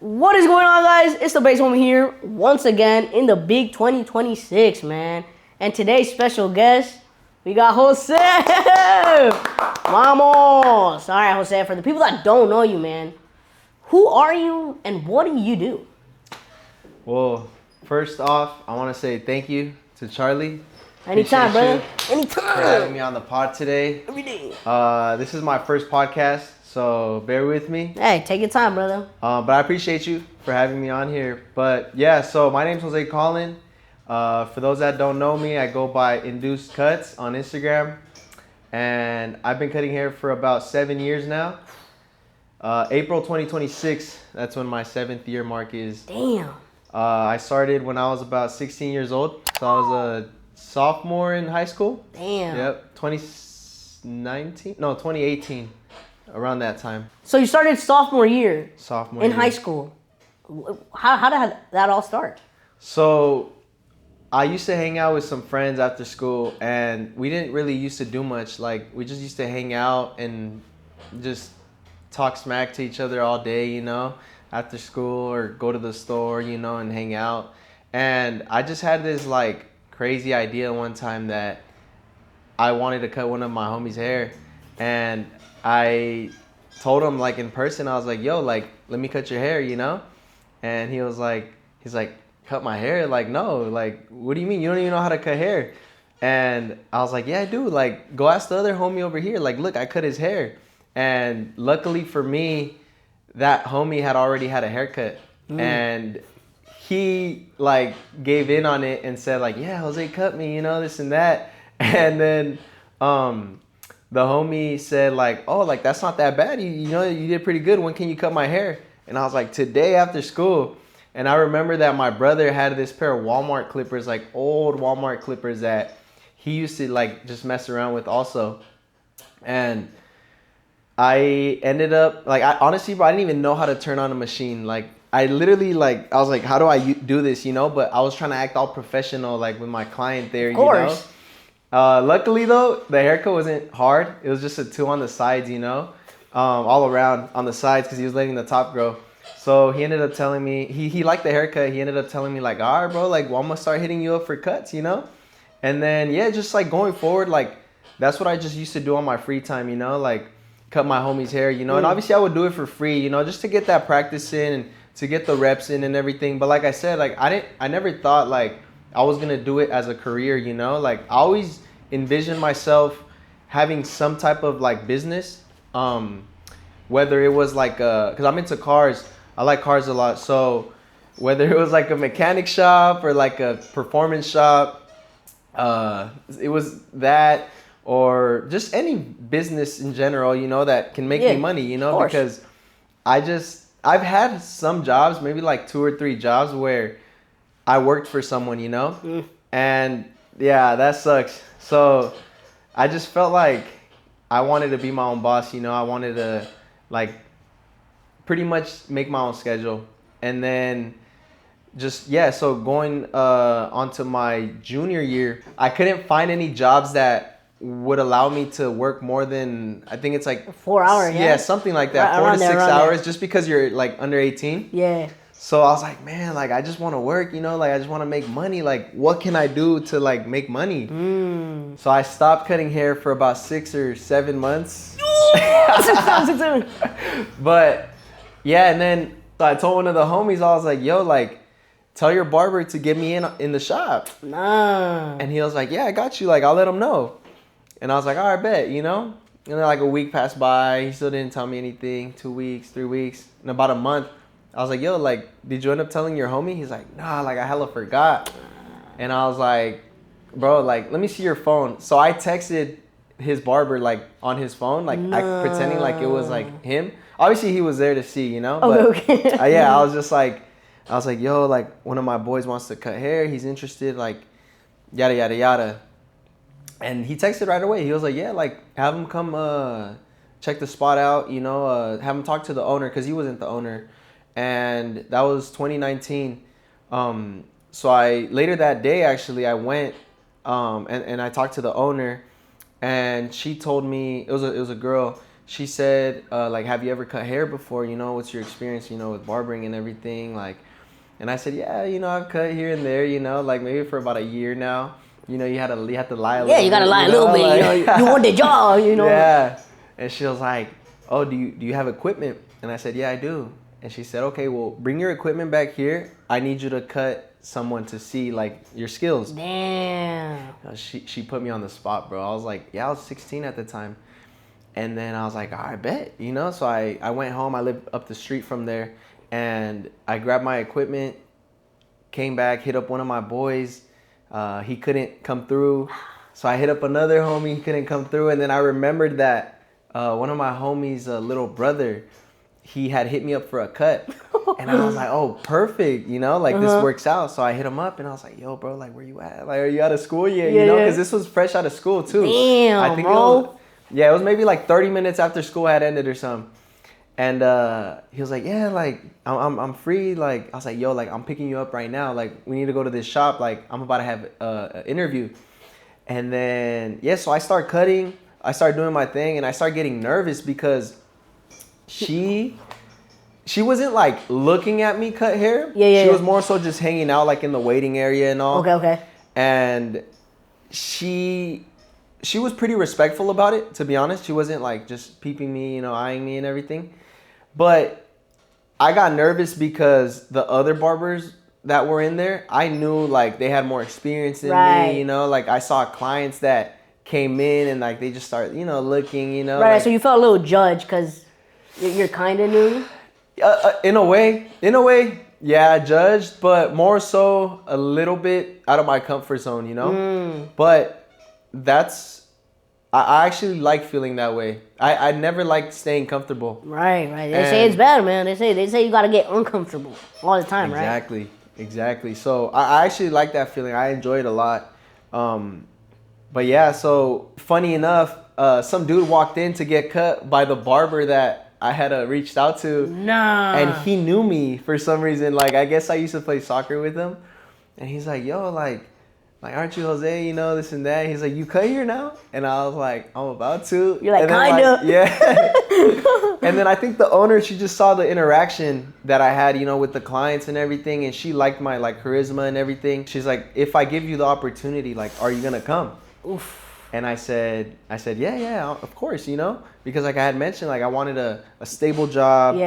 What is going on, guys? It's the Base Woman here once again in the big 2026, man. And today's special guest, we got Jose. Vamos. All right, Jose, for the people that don't know you, man, who are you and what do you do? Well, first off, I want to say thank you to Charlie. Anytime, brother. For having Anytime. me on the pod today. Every day. This is my first podcast, so bear with me. Hey, take your time, brother. But I appreciate you for having me on here. But yeah, so my name's Jose Collin. For those that don't know me, I go by Induced Cuts on Instagram. And I've been cutting hair for about 7 years now. April 2026, that's when my 7th year mark is. Damn. I started when I was about 16 years old. So I was a sophomore in high school. Damn. Yep, 2018, around that time. So you started sophomore year Sophomore in year. high school. How did that all start? So I used to hang out with some friends after school, and we didn't really used to do much. Like, we just used to hang out and just talk smack to each other all day, after school, or go to the store, and hang out. And I just had this like crazy idea one time that I wanted to cut one of my homies' hair, and I told him like in person, I was like, yo, like, let me cut your hair, and he's like, cut my hair? Like, no, like, what do you mean? You don't even know how to cut hair? And I was like, yeah, I do. Like, go ask the other homie over here. Like, look, I cut his hair. And luckily for me, that homie had already had a haircut. And he like gave in on it and said like, yeah, Jose cut me, this and that. And then the homie said like, oh, like, that's not that bad. You did pretty good. When can you cut my hair? And I was like, today after school. And I remember that my brother had this pair of Walmart clippers, like old Walmart clippers that he used to like just mess around with also. And I ended up like, honestly, bro, I didn't even know how to turn on a machine. Like, I literally like, I was like, how do I do this, But I was trying to act all professional, like with my client there, Of course. Luckily though, the haircut wasn't hard. It was just a 2 on the sides, all around on the sides, because he was letting the top grow. So he ended up telling me, he liked the haircut. He ended up telling me like, all right, bro, like, well, I'm gonna start hitting you up for cuts, And then, yeah, just like going forward, like, that's what I just used to do on my free time, like cut my homie's hair, And obviously I would do it for free, just to get that practice in and to get the reps in and everything. But like I said, like, I never thought like I was gonna do it as a career, Like, I always envisioned myself having some type of like business, whether it was like, cause I'm into cars. I like cars a lot. So whether it was like a mechanic shop or like a performance shop, it was that, or just any business in general, that can make me money, because I've had some jobs, maybe like 2 or 3 jobs where I worked for someone, and yeah, that sucks. So I just felt like I wanted to be my own boss, I wanted to like pretty much make my own schedule. And then just, yeah, so going onto my junior year, I couldn't find any jobs that would allow me to work more than, I think it's like 4 hours. Yeah, something like that. Right, 4 to 6 hours, there. just because you're like under 18. Yeah. So I was like, man, like, I just want to work, like, I just want to make money. Like, what can I do to like make money? So I stopped cutting hair for about 6 or 7 months. 6 7. But yeah, and then I told one of the homies, I was like, yo, like, tell your barber to get me in the shop. Nah. And he was like, yeah, I got you. Like, I'll let him know. And I was like, all right, bet, And then like a week passed by. He still didn't tell me anything. 2 weeks, 3 weeks. In about a month, I was like, yo, like, did you end up telling your homie? He's like, nah, like, I hella forgot. And I was like, bro, like, let me see your phone. So I texted his barber, like, on his phone, like, pretending like it was like him. Obviously he was there to see, But Okay. yeah, I was like, yo, like, one of my boys wants to cut hair. He's interested, like, yada, yada, yada. And he texted right away. He was like, yeah, like, have him come check the spot out, have him talk to the owner, because he wasn't the owner. And that was 2019. So later that day, actually, I went and I talked to the owner, and she told me, it was a girl. she said, like, have you ever cut hair before? You know, what's your experience, you know, with barbering and everything? Like, and I said, yeah, you know, I've cut here and there, you know, like maybe for about a year now. You know, you had to lie a little bit. Yeah, you gotta lie a little bit. like- You know, you want the job. You know. Yeah. And she was like, oh, do you have equipment? And I said, yeah, I do. And she said, okay, well, bring your equipment back here. I need you to cut someone to see like your skills. Damn. She put me on the spot, bro. I was like, yeah, I was 16 at the time. And then I was like, I bet, you know? So I went home. I lived up the street from there. And I grabbed my equipment, came back, hit up one of my boys. He couldn't come through. So I hit up another homie. He couldn't come through. And then I remembered that one of my homies' little brother, he had hit me up for a cut. And I was like, oh, perfect. You know, like this works out. So I hit him up and I was like, yo, bro, like, where you at? Like, are you out of school yet? Yeah, you know, yeah. because this was fresh out of school too. Damn, I think bro. it was maybe like 30 minutes after school had ended or something. And he was like, yeah, like, I'm free. Like, I was like, yo, like, I'm picking you up right now. Like, we need to go to this shop. Like, I'm about to have an interview. And then, yeah, so I start cutting. I start doing my thing. And I start getting nervous because she wasn't, like, looking at me cut hair. Yeah. She was more so just hanging out, like, in the waiting area and all. Okay. And she was pretty respectful about it, to be honest. She wasn't, like, just peeping me, you know, eyeing me and everything. But I got nervous because the other barbers that were in there, I knew like they had more experience than me, you know, like I saw clients that came in and like they just started, you know, looking, you know. Right, like, so you felt a little judged because you're kind of new? in a way, yeah, judged, but more so a little bit out of my comfort zone, you know. But I actually like feeling that way. I never liked staying comfortable. Right. They say it's bad, man. They say you gotta get uncomfortable all the time, right? Exactly. So I actually like that feeling. I enjoy it a lot. But yeah, so funny enough, some dude walked in to get cut by the barber that I had reached out to. Nah. And he knew me for some reason. Like, I guess I used to play soccer with him. And he's like, yo, like, aren't you Jose? You know, this and that. He's like, you cut here now? And I was like, I'm about to. You're like, and kinda. Like, yeah. And then I think the owner, she just saw the interaction that I had, you know, with the clients and everything. And she liked my, like, charisma and everything. She's like, if I give you the opportunity, like, are you going to come? Oof. And I said, yeah, of course, you know, because like I had mentioned, like I wanted a stable job,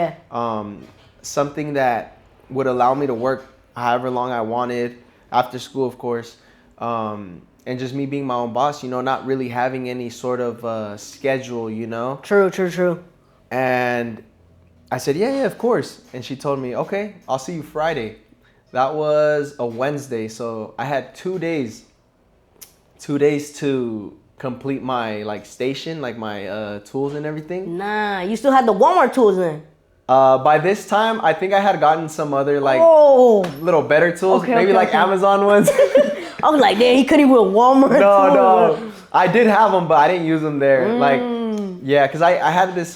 something that would allow me to work however long I wanted after school, of course, and just me being my own boss, you know, not really having any sort of schedule, you know. True. And I said, yeah, of course. And she told me, okay, I'll see you Friday. That was a Wednesday, so I had 2 days to complete my like station, like my tools and everything. Nah, you still had the Walmart tools then. By this time, I think I had gotten some other like little better tools, Okay, maybe like Amazon ones. I was like, damn, he couldn't even Walmart. No, I did have them, but I didn't use them there. Like, yeah, because I had this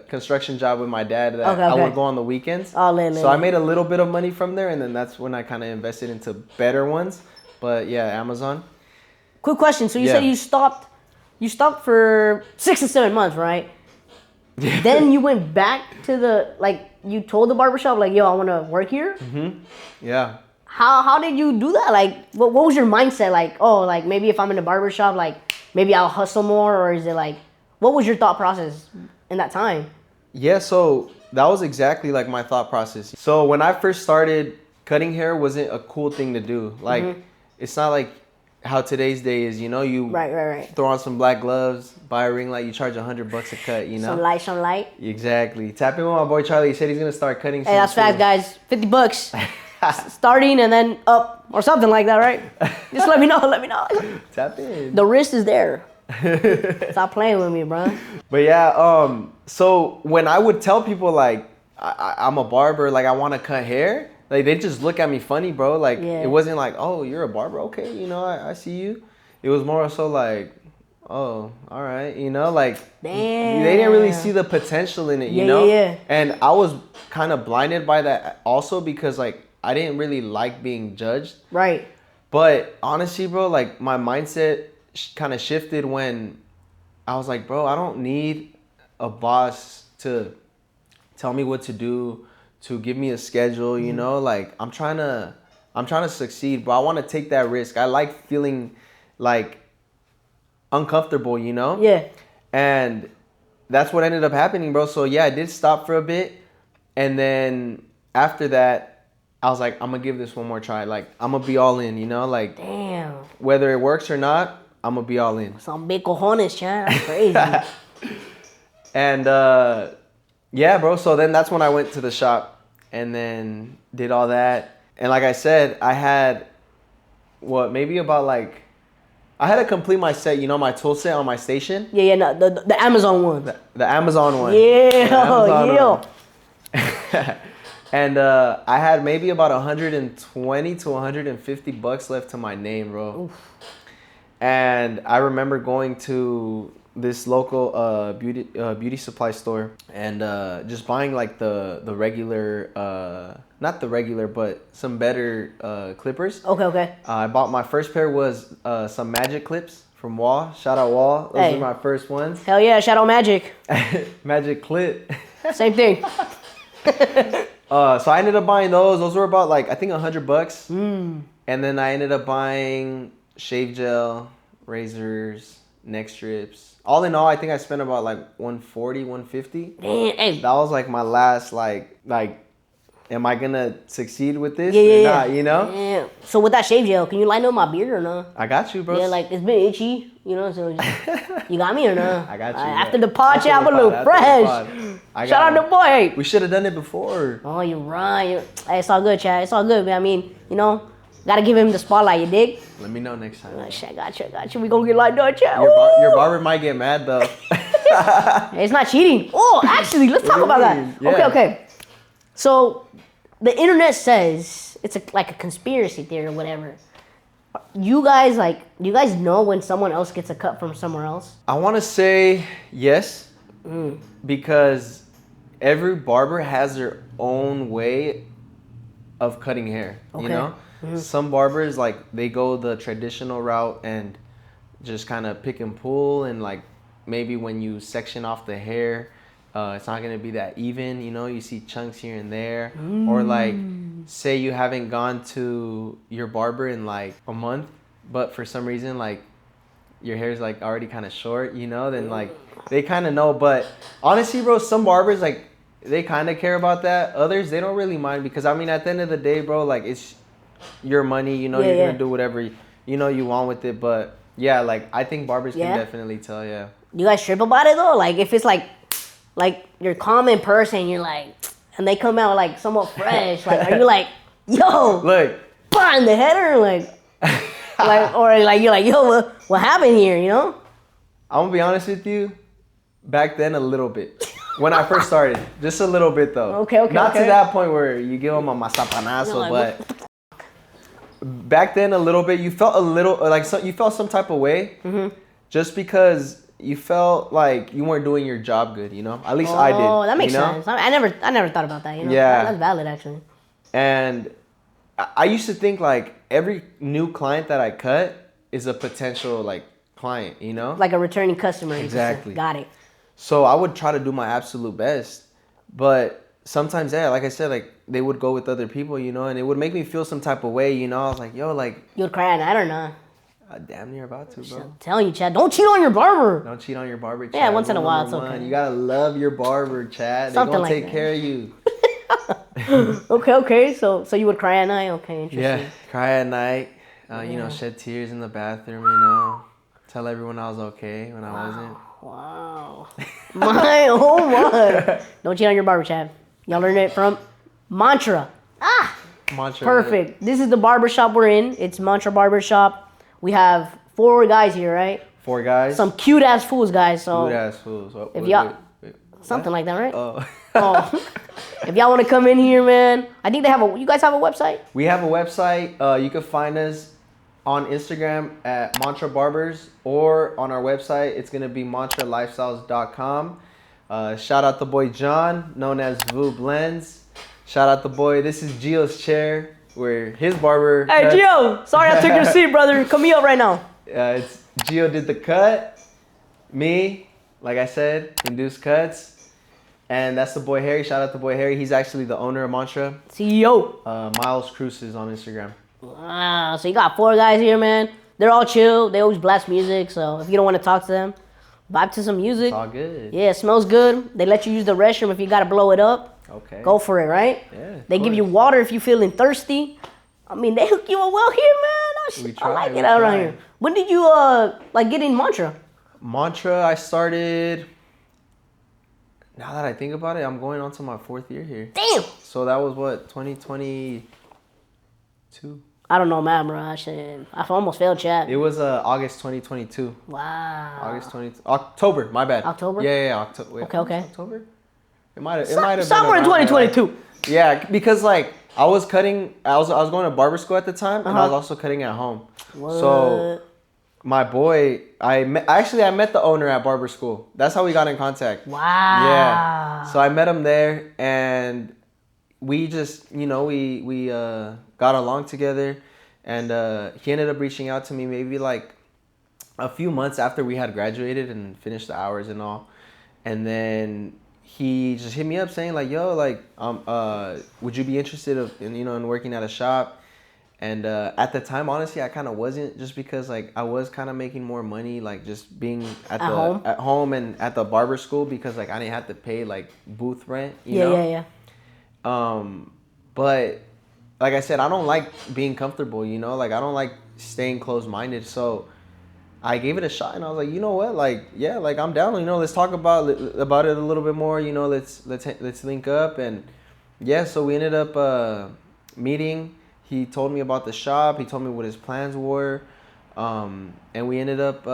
construction job with my dad that I would go on the weekends. So I made a little bit of money from there, and then that's when I kind of invested into better ones. But yeah, Amazon. Quick question. So you said you stopped for 6 to 7 months, right? Yeah. Then you went back to you told the barbershop, like, yo, I want to work here? Mm-hmm. Yeah. How did you do that? Like, what was your mindset? Like, oh, like, maybe if I'm in the barbershop, like, maybe I'll hustle more? Or is it like, what was your thought process in that time? Yeah, so that was exactly, like, my thought process. So when I first started, cutting hair wasn't a cool thing to do. Like, it's not like how today's day is, you know, you throw on some black gloves, buy a ring light, you charge $100 a cut, you know? Some light. Exactly. Tap in with my boy Charlie. He said he's going to start cutting. Hey, that's fast, guys. $50. Starting and then up or something like that, right? Just let me know. Tap in. The wrist is there. Stop playing with me, bro. But yeah, so when I would tell people, like, I'm a barber, like, I want to cut hair, like, they just look at me funny, bro. Like, it wasn't like, oh, you're a barber? Okay, you know, I see you. It was more so like, oh, all right, you know, like, damn. They didn't really see the potential in it, you know? Yeah. And I was kind of blinded by that also because, like, I didn't really like being judged. Right. But honestly, bro, like, my mindset kind of shifted when I was like, bro, I don't need a boss to tell me what to do, to give me a schedule, you know, like I'm trying to succeed, but I want to take that risk. I like feeling like uncomfortable, you know? Yeah. And that's what ended up happening, bro. So yeah, I did stop for a bit. And then after that, I was like, I'm gonna give this one more try. Like, I'm gonna be all in, you know? Like, Damn. whether it works or not, I'm gonna be all in. Some big cojones, Chad. That's crazy. And yeah, bro. So then that's when I went to the shop and then did all that. And like I said, I had maybe about like, I had to complete my set, you know, my tool set on my station. Yeah, no, the Amazon one. The Amazon one. Yeah, The Amazon yeah. one. And I had maybe about 120 to 150 bucks left to my name, bro. Oof. And I remember going to this local beauty supply store and just buying like the regular, not the regular, but some better clippers. Okay. I bought my first pair was some Magic clips from Wall. Shout out Wall. Those were my first ones. Hell yeah, shout out Magic. Magic clip. Same thing. So I ended up buying those. Those were about like I think $100. And then I ended up buying shave gel, razors, neck strips. All in all, I think I spent about like 140, 150. Damn, hey. That was like my last like am I gonna succeed with this or not, you know? Yeah. So with that shave gel, can you line up my beard or no? I got you, bro. Yeah, like it's been itchy, you know, so you got me or no? I got you. After the pod chat, I'm a little fresh. Shout out to boy. Hey. We should have done it before. Oh, you're right. Hey, it's all good, Chad. It's all good, man. I mean, you know, gotta give him the spotlight, you dig? Let me know next time. Shit, gotcha. We gonna get lined up, Chad. Your barber might get mad though. It's not cheating. Oh, actually, let's talk about that. Yeah. Okay. So, the internet says it's like a conspiracy theory or whatever. You guys know when someone else gets a cut from somewhere else? I want to say yes, because every barber has their own way of cutting hair. Okay. You know, some barbers like they go the traditional route and just kind of pick and pull, and like maybe when you section off the hair, it's not gonna be that even. You know, you see chunks here and there, or like say you haven't gone to your barber in like a month, but for some reason like your hair's like already kind of short, you know, then like they kind of know. But honestly, bro, some barbers like they kind of care about that. Others, they don't really mind, because I mean, at the end of the day, bro, like it's your money, you know, you're gonna do whatever you know you want with it. But yeah, like I think barbers can definitely tell. Yeah. You guys trip about it though? Like if it's like you're common person, you're like, and they come out like somewhat fresh. Like, are you like, yo, look, in the header, like, or like you're like, yo, what happened here? You know? I'm gonna be honest with you. Back then, a little bit. When I first started, just a little bit though. Okay. Not to that point where you give them a masapanazo, like, but back then a little bit. You felt a little like you felt some type of way, just because you felt like you weren't doing your job good, you know? At least I did. Oh, that makes sense. I never thought about that, you know? Yeah. That's valid, actually. And I used to think, like, every new client that I cut is a potential, like, client, you know? Like a returning customer. Exactly. Got it. So I would try to do my absolute best. But sometimes, yeah, like I said, like, they would go with other people, you know? And it would make me feel some type of way, you know? I was like, yo, like... You would cry at night or not? Damn near about to, bro. I'm telling you, Chad. Don't cheat on your barber. Don't cheat on your barber, Chad. Yeah, once in a while, it's okay. You gotta love your barber, Chad. They're gonna take care of you. Okay. So you would cry at night? Okay, interesting. Yeah, cry at night. You know, shed tears in the bathroom, you know. Tell everyone I was okay when I wasn't. Wow. My. Don't cheat on your barber, Chad. Y'all learned it from Mantra. Mantra. Perfect. This is the barbershop we're in. It's Mantra Barbershop. We have 4 guys here, right? 4 guys. Some cute ass fools, guys. So cute ass fools. If y'all, something like that, right? Oh. If y'all want to come in here, man. I think they have you guys have a website? We have a website. You can find us on Instagram at Mantra Barbers, or on our website. It's gonna be mantralifestyles.com. Shout out the boy John, known as Vu Blends. Shout out the boy. This is Gio's chair, where his barber. Hey, Gio! Sorry I took your seat, brother. Come me up right now. It's Gio did the cut. Me, like I said, induced cuts. And that's the boy Harry. Shout out to boy Harry. He's actually the owner of Mantra. CEO. Miles Cruises on Instagram. Wow. So you got 4 guys here, man. They're all chill. They always blast music. So if you don't want to talk to them, vibe to some music. It's all good. Yeah, it smells good. They let you use the restroom if you got to blow it up. Okay. Go for it, right? Yeah. They give you water if you're feeling thirsty. I mean, they hook you up well here, man. I like it around here. When did you get in Mantra? Mantra, I started. Now that I think about it, I'm going on to my 4th year here. Damn. So that was what, 2022? I don't know, man, bro. I almost failed chat. It was August 2022. Wow. October. My bad. October? Yeah. October. Okay. October. It might have been somewhere in 2022. Yeah, because like I was going to barber school at the time, and I was also cutting at home. What? So my boy, I met the owner at barber school. That's how we got in contact. Wow. Yeah. So I met him there, and we just, we got along together, and he ended up reaching out to me maybe like a few months after we had graduated and finished the hours and all, and then he just hit me up saying like, yo, like, would you be interested in working at a shop? And at the time, honestly, I kind of wasn't, just because like I was kind of making more money, like just being at home and at the barber school, because like I didn't have to pay like booth rent, you know? Yeah. But like I said, I don't like being comfortable, like I don't like staying closed-minded. So I gave it a shot, and I was like, you know what, like, yeah, like I'm down, let's talk about it a little bit more, let's link up. And yeah, so we ended up meeting. He told me about the shop. He told me what his plans were. And we ended up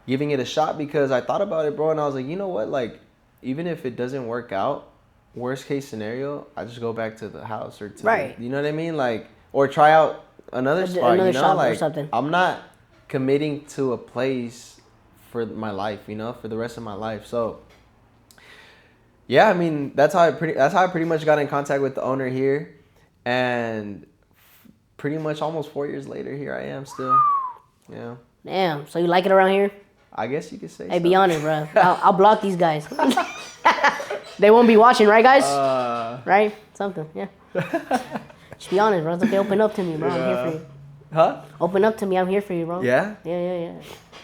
giving it a shot, because I thought about it, bro. And I was like, you know what? Like, even if it doesn't work out, worst case scenario, I just go back to the house or to, you know what I mean? Like, or try out another spot, shop like, or something. I'm not committing to a place for my life, for the rest of my life. So yeah, I mean, that's how I pretty much got in contact with the owner here. And pretty much almost 4 years later, here I am still. Yeah. Damn. So you like it around here? I guess you could say. Hey, be honest, bro. I'll block these guys. They won't be watching, right, guys? Right? Something. Yeah. Just be honest, bro. It's okay. Open up to me, bro. I'm here for you. Huh? Open up to me. I'm here for you, bro. Yeah. Yeah.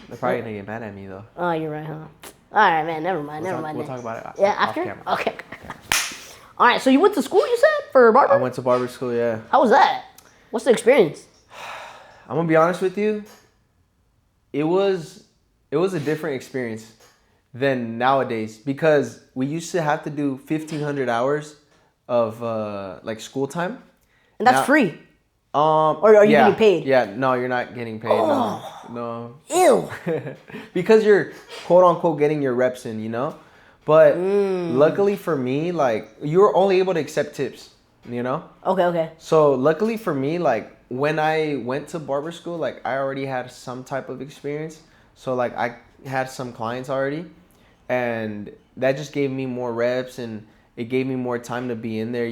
They're probably gonna get mad at me though. Oh, you're right, huh? All right, man. Never mind. We'll talk about it. Yeah, after. Camera. Okay. All right, so you went to school, you said, for barber? I went to barber school, yeah. How was that? What's the experience? I'm gonna be honest with you. It was a different experience than nowadays, because we used to have to do 1,500 hours of like school time. And that's free. Or are you getting paid? Yeah, no, you're not getting paid. No. Ew. Because you're quote unquote getting your reps in, But luckily for me, like, you were only able to accept tips, Okay. So luckily for me, like, when I went to barber school, like, I already had some type of experience. So like I had some clients already, and that just gave me more reps, and it gave me more time to be in there,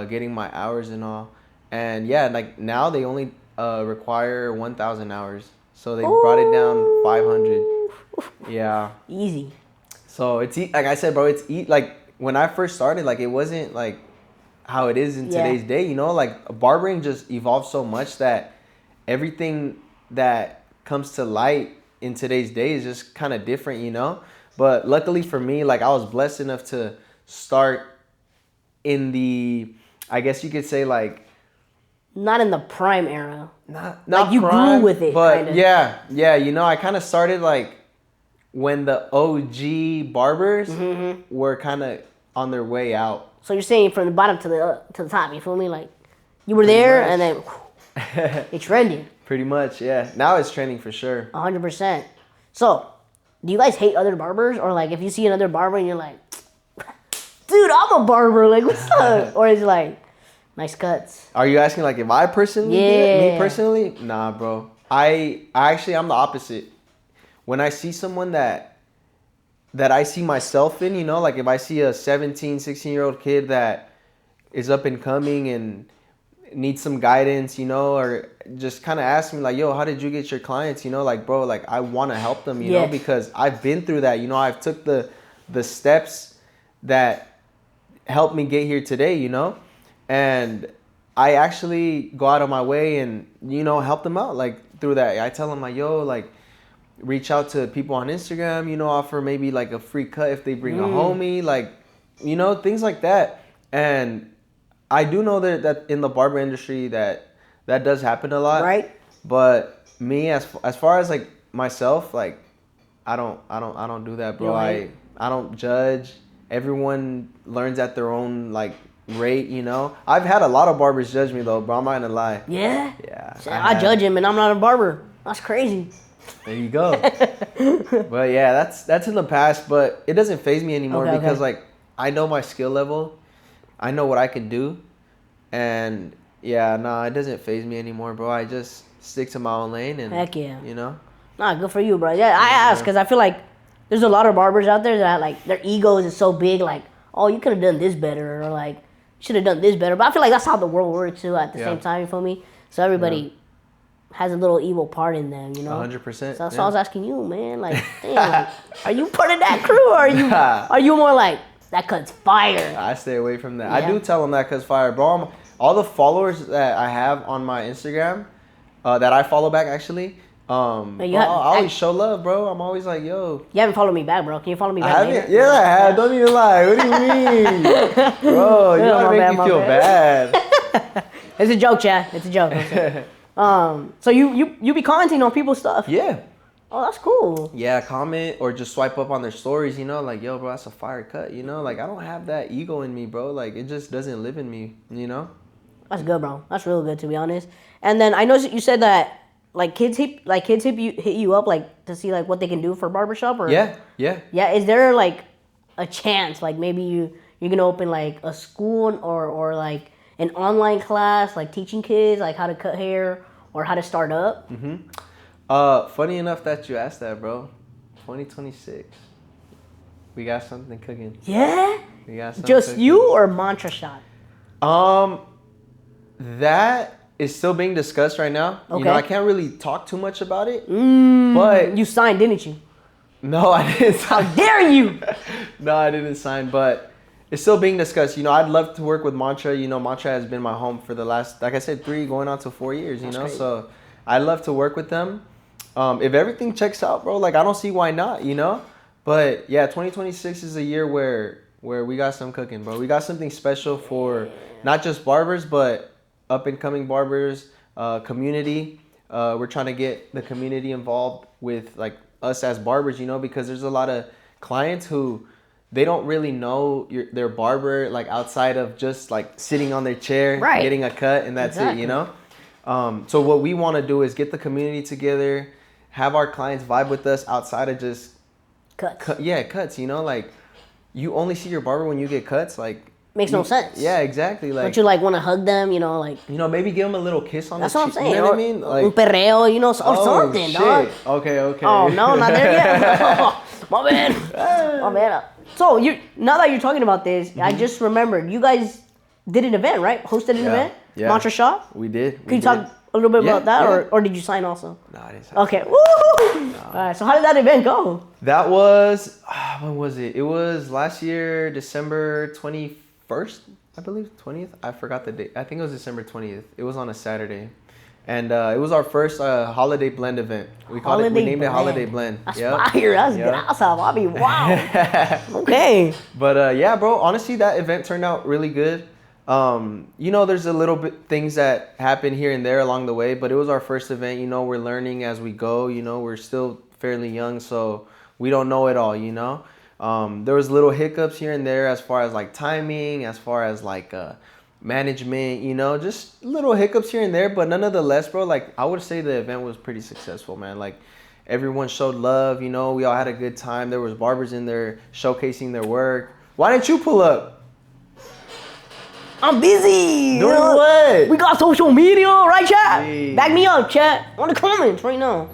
getting my hours and all. And yeah, like now they only require 1,000 hours. So they brought it down 500. Yeah. Easy. So it's like I said, bro, like when I first started, like it wasn't like how it is in today's day, like barbering just evolved so much that everything that comes to light in today's day is just kind of different, But luckily for me, like I was blessed enough to start in the, I guess you could say, like, not in the prime era. Not like you prime, grew with it. But kinda. yeah, I kind of started like when the OG barbers were kind of on their way out. So you're saying from the bottom to the top, you feel me? Like you were there and then it trended. Pretty much, yeah. Now it's trending for sure. 100%. So, do you guys hate other barbers, or like if you see another barber and you're like, dude, I'm a barber, like what's up? Or is it like, nice cuts? Are you asking like if I personally did it? Me personally? Nah, bro. I'm the opposite. When I see someone that I see myself in, like if I see a 17, 16-year-old kid that is up and coming need some guidance, or just kind of ask me like, yo, how did you get your clients? Like, bro, like I want to help them, you know, because I've been through that. I've took the steps that helped me get here today, and I actually go out of my way and, help them out like through that. I tell them like, yo, like reach out to people on Instagram, offer maybe like a free cut if they bring a homie, like, things like that. And I do know that in the barber industry that does happen a lot. Right. But me, as far as like myself, like I don't do that, bro. I don't judge. Everyone learns at their own like rate, I've had a lot of barbers judge me though, bro. I'm not gonna lie. Yeah. Yeah. I judge him, and I'm not a barber. That's crazy. There you go. But yeah, that's in the past, but it doesn't faze me anymore because like I know my skill level. I know what I can do. And yeah, nah, it doesn't faze me anymore, bro. I just stick to my own lane and heck yeah. Nah, good for you, bro. Yeah, I ask because I feel like there's a lot of barbers out there that like their egos is so big, like, oh, you could have done this better, or like should have done this better. But I feel like that's how the world works too at the same time, you feel me? So everybody has a little evil part in them, 100%. So that's why I was asking you, man. Like, damn, like, are you part of that crew, or are you more like that cut's fire? I stay away from that. Yeah. I do tell them that cut's fire, bro. All the followers that I have on my Instagram, that I follow back actually, I always show love, bro. I'm always like, yo. You haven't followed me back, bro. Can you follow me back later? Yeah, I have. Don't even lie. What do you mean? Bro, you don't make me feel bad. It's a joke, Chad. It's a joke. So you be commenting on people's stuff? Yeah. Oh, that's cool. Yeah, comment or just swipe up on their stories, like, yo, bro, that's a fire cut, Like, I don't have that ego in me, bro. Like, it just doesn't live in me, That's good, bro. That's real good, to be honest. And then I know you said that, like, kids hit you up, like, to see, like, what they can do for barbershop, or? Yeah. Yeah, is there, like, a chance, like, maybe you're going to open, like, a school or, like, an online class, like, teaching kids, like, how to cut hair or how to start up? Mm-hmm. Funny enough that you asked that, bro. 2026. We got something cooking. Yeah? We got something Just cooking. you or Mantra Shot? That is still being discussed right now. Okay. I can't really talk too much about it. But you signed, didn't you? No, I didn't sign. How dare you? No, I didn't sign, but it's still being discussed. I'd love to work with Mantra. Mantra has been my home for the last, like I said, 3 going on to 4 years, Crazy. So I'd love to work with them. If everything checks out, bro, like I don't see why not, But yeah, 2026 is a year where we got some cooking, bro. We got something special for not just barbers, but up and coming barbers, community. We're trying to get the community involved with like us as barbers, because there's a lot of clients who they don't really know their barber like outside of just like sitting on their chair, getting a cut, and that's it, So what we want to do is get the community together, have our clients vibe with us outside of just cuts. Cuts. Like you only see your barber when you get cuts. Like makes no sense. Yeah, exactly. Like don't you like want to hug them? Like maybe give them a little kiss on that's the cheek. what I'm saying. You know what I mean? Like un perreo, or something, shit. dog. Okay. Oh no, not there yet. My bad. So now that you're talking about this, I just remembered you guys did an event, right? Hosted an event. Yeah. Mantra Shop. We did. Can you talk a little bit about that, or did you sign also? No, I didn't sign. Okay. Woo! No. All right. So how did that event go? That was when was it? It was last year, December 21st, I believe, 20th. I forgot the date. I think it was December 20th. It was on a Saturday, and it was our first holiday blend event. We named it Holiday Blend. That's fire. That's good. I'll be wow. Okay. But yeah, bro. Honestly, that event turned out really good. There's a little bit things that happen here and there along the way, but it was our first event. We're learning as we go. We're still fairly young, so we don't know it all. There was little hiccups here and there as far as like timing, as far as like management. Just little hiccups here and there, but nonetheless, bro. Like I would say the event was pretty successful, man. Like everyone showed love. We all had a good time. There was barbers in there showcasing their work. Why didn't you pull up? I'm busy. Doing what? We got social media, right, chat? Hey. Back me up, chat. On the comments right now.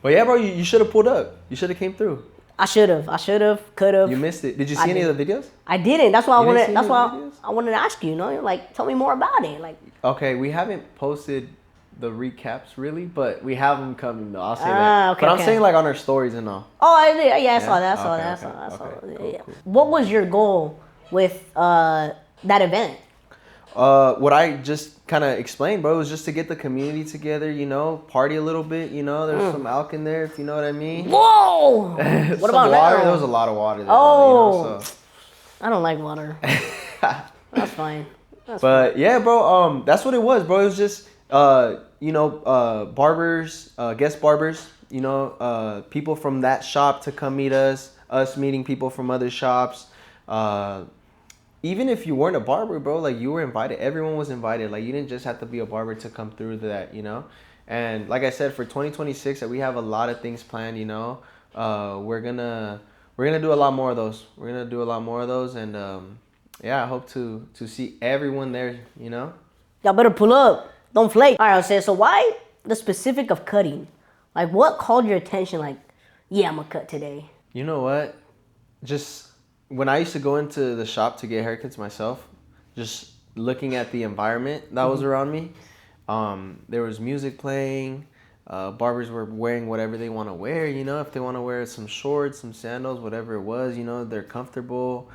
But yeah, bro, you should have pulled up. You should have came through. I should have, could have. You missed it. Did you see any of the videos? I didn't. That's why You didn't see any of the videos? I wanted to ask you. You know, like tell me more about it. Like, Okay, we haven't posted the recaps really, but we have them coming though. I'll say that. Okay, but I'm okay. saying like on our stories and all. oh, I did. Yeah, I saw that. Okay, I saw okay. that. Cool, Yeah. cool. What was your goal with that event? What I just kind of explained, bro, was just to get the community together, you know, party a little bit, you know. There's some alk in there, if you know what I mean. Whoa! What about water? now? There was a lot of water there. Oh. You know, so. I don't like water. That's fine. But yeah, bro, that's what it was, bro. It was just, barbers, guest barbers, you know, people from that shop to come meet us meeting people from other shops. Even if you weren't a barber, bro, like you were invited. Everyone was invited. Like you didn't just have to be a barber to come through that, you know. And like I said, for 2026, we have a lot of things planned, you know. We're gonna do a lot more of those. And yeah, I hope to see everyone there, you know. Y'all better pull up. Don't flake. All right, I'll say. So why the specific of cutting? Like, what called your attention? Like, yeah, I'm gonna cut today. You know what? Just when I used to go into the shop to get haircuts myself, just looking at the environment that was around me, there was music playing. Barbers were wearing whatever they want to wear, you know. If they want to wear some shorts, some sandals, whatever it was, you know, they're comfortable.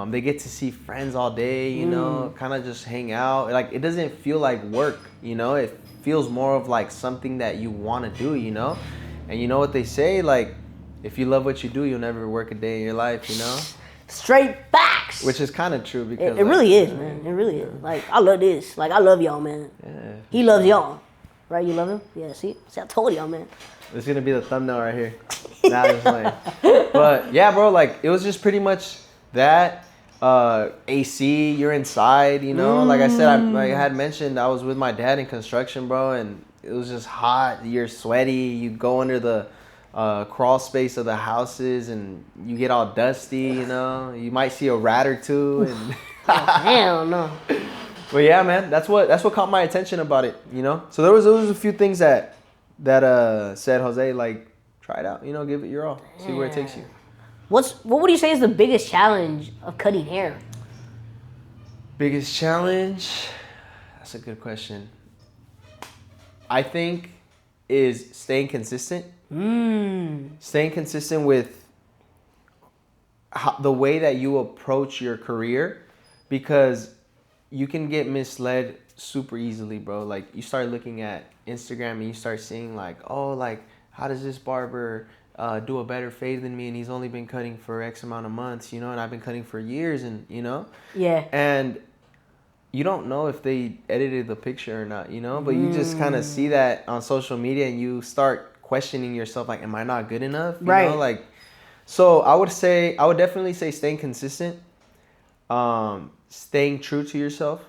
They get to see friends all day, you know, kind of just hang out. Like, it doesn't feel like work, you know. It feels more of like something that you want to do, you know. And you know what they say, like, if you love what you do, you'll never work a day in your life, you know. Straight facts. Which is kind of true because it really is, man. It really is. Like, I love this. Like, I love y'all, man. Yeah. He loves y'all. Right? You love him? Yeah, see, I told y'all, man. It's going to be the thumbnail right here. Nah, just playing. But yeah, bro, like, it was just pretty much that. AC, you're inside, you know. Like I said, I had mentioned, I was with my dad in construction, bro, and it was just hot. You're sweaty. You go under the crawl space of the houses, and you get all dusty, you know. You might see a rat or two, and Hell no. But yeah, man, that's what caught my attention about it, you know. So there was a few things that said, Jose, like, try it out, you know, give it your all, see where it takes you. What would you say is the biggest challenge of cutting hair? Biggest challenge? That's a good question. I think is staying consistent. Staying consistent with the way that you approach your career, because you can get misled super easily, bro. Like, you start looking at Instagram and you start seeing like, oh, like, how does this barber do a better fade than me, and he's only been cutting for X amount of months, you know, and I've been cutting for years, and you know. Yeah. And you don't know if they edited the picture or not, you know, but you just kind of see that on social media, and you start questioning yourself, like, am I not good enough? You know, like, so I would definitely say staying consistent, staying true to yourself,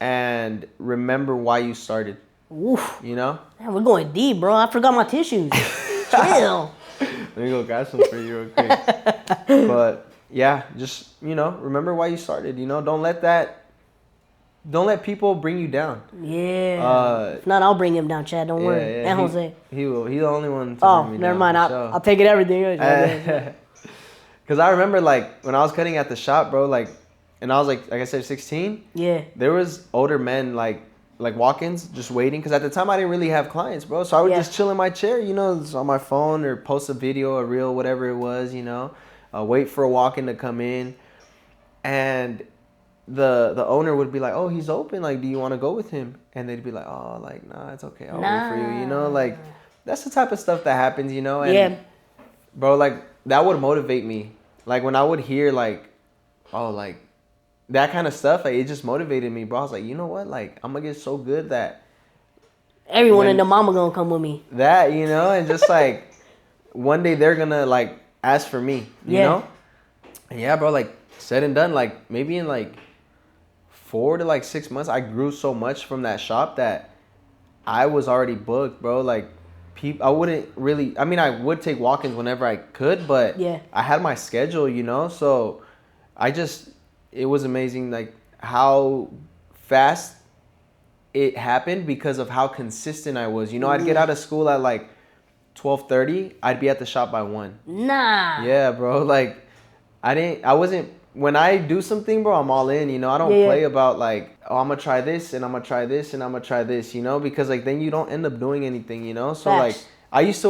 and remember why you started. Oof. You know? Man, we're going deep, bro. I forgot my tissues. Chill. Let me go grab some for you real quick. But yeah, just, you know, remember why you started, you know? Don't let people bring you down. Yeah. If not, I'll bring him down, Chad. Don't worry. Yeah, and Jose. He will. He's the only one to bring me never down, mind. I'll take it everything. Because I remember, like, when I was cutting at the shop, bro, like, and I was like I said, 16. Yeah. There was older men, like walk-ins, just waiting. Because at the time, I didn't really have clients, bro. So I would just chill in my chair, you know, on my phone, or post a video, a reel, whatever it was, you know. Wait for a walk-in to come in. And the owner would be like, oh, he's open. Like, do you want to go with him? And they'd be like, oh, like, nah, it's okay. I'll wait for you, you know. Like, that's the type of stuff that happens, you know. And, bro, like, that would motivate me. Like, when I would hear, like, oh, like, that kind of stuff, like, it just motivated me, bro. I was like, you know what? Like, I'm going to get so good that everyone in the mama going to come with me. That, you know, and just, like, one day they're going to, like, ask for me, you know? And yeah, bro, like, said and done, like, maybe in, like, 4 to, like, 6 months, I grew so much from that shop that I was already booked, bro. Like, I wouldn't really, I mean, I would take walk-ins whenever I could, but I had my schedule, you know? So it was amazing, like, how fast it happened because of how consistent I was. You know, I'd get out of school at, like, 12:30, I'd be at the shop by 1. Nah. Yeah, bro. Like, I wasn't, when I do something, bro, I'm all in, you know? I don't play about like, oh, I'm gonna try this and I'm gonna try this and I'm gonna try this, you know? Because like, then you don't end up doing anything, you know? So Facts. like, I used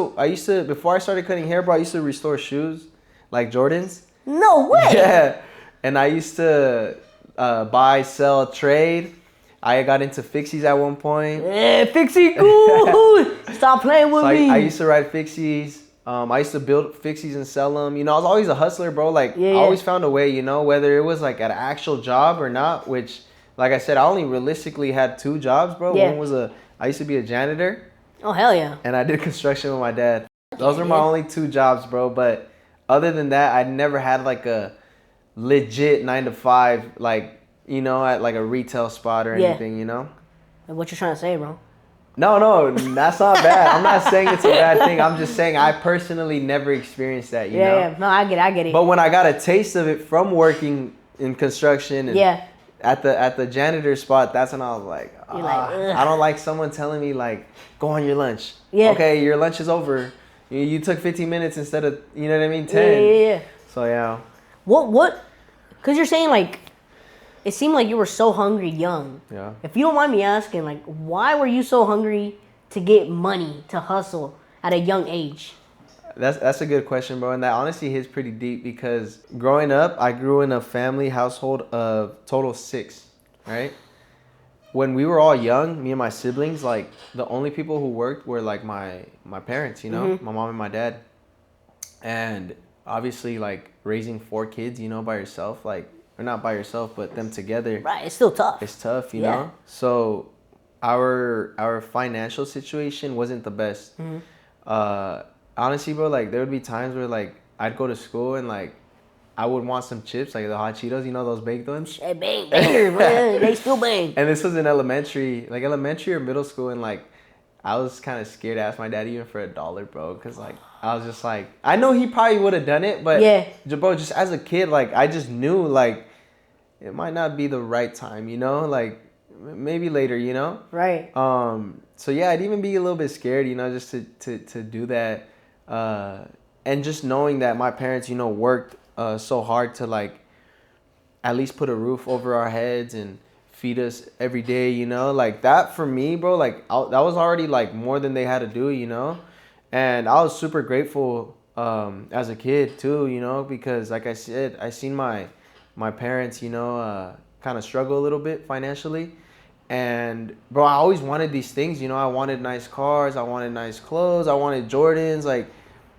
to, before I started cutting hair, bro, I used to restore shoes, like Jordans. No way. Yeah. And I used to buy, sell, trade. I got into fixies at one point. Yeah, fixie cool. Stop playing with me. I used to ride fixies. I used to build fixies and sell them. You know, I was always a hustler, bro. Like, I always found a way, you know, whether it was like at an actual job or not, which, like I said, I only realistically had 2 jobs, bro. Yeah. One was I used to be a janitor. Oh, hell yeah. And I did construction with my dad. Those were my only 2 jobs, bro. But other than that, I never had like a legit 9 to 5, like, you know, at like a retail spot or anything, you know? What you trying to say, bro? No, that's not bad. I'm not saying it's a bad thing. I'm just saying I personally never experienced that, you know? Yeah, no, I get it. But when I got a taste of it from working in construction and at the janitor spot, that's when I was like, I don't like someone telling me like, go on your lunch. Yeah. Okay, your lunch is over. You took 15 minutes instead of, you know what I mean, 10. Yeah. So yeah. What? Because you're saying like, it seemed like you were so hungry young. Yeah. If you don't mind me asking, like, why were you so hungry to get money, to hustle at a young age? That's a good question, bro. And that honestly hits pretty deep because growing up, I grew in a family household of total 6, right? When we were all young, me and my siblings, like, the only people who worked were, like, my parents, you know? My mom and my dad. And obviously, like, raising 4 kids, you know, by yourself, like, or not by yourself, but them together. Right, it's still tough. It's tough, you know? So our financial situation wasn't the best. Honestly, bro, like, there would be times where, like, I'd go to school and, like, I would want some chips, like the hot Cheetos, you know, those baked ones? Hey, bangers, man. They still bang. And this was in elementary or middle school, and, like, I was kind of scared to ask my dad even for $1, bro, because, like, I was just like, I know he probably would have done it, but, bro, just as a kid, like, I just knew, like, it might not be the right time, you know? Like, maybe later, you know? Right. So, yeah, I'd even be a little bit scared, you know, just to do that. And just knowing that my parents, you know, worked so hard to, like, at least put a roof over our heads and feed us every day, you know? Like, that for me, bro, like, that was already, like, more than they had to do, you know? And I was super grateful as a kid, too, you know? Because, like I said, I seen my parents, you know, kind of struggle a little bit financially. And, bro, I always wanted these things, you know? I wanted nice cars. I wanted nice clothes. I wanted Jordans. Like,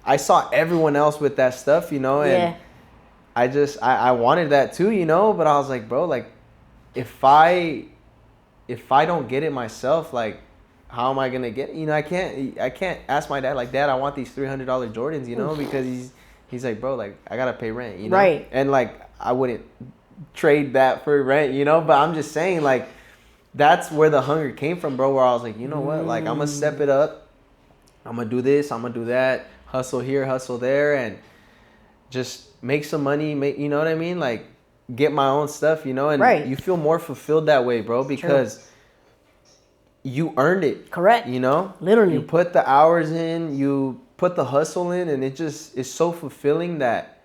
I saw everyone else with that stuff, you know? And I wanted that, too, you know? But I was like, bro, like, if I don't get it myself, like, how am I gonna get it? You know, I can't ask my dad, like, Dad, I want these $300 Jordans, you know, because he's like, bro, like, I gotta pay rent, you know, right? And like, I wouldn't trade that for rent, you know. But I'm just saying, like, that's where the hunger came from, bro. Where I was like, you know what, like, I'm gonna step it up. I'm gonna do this. I'm gonna do that. Hustle here, hustle there, and just make some money. You know what I mean? Like, get my own stuff, you know, and you feel more fulfilled that way, bro, because you earned it. Correct. You know? Literally. You put the hours in, you put the hustle in, and it just is so fulfilling that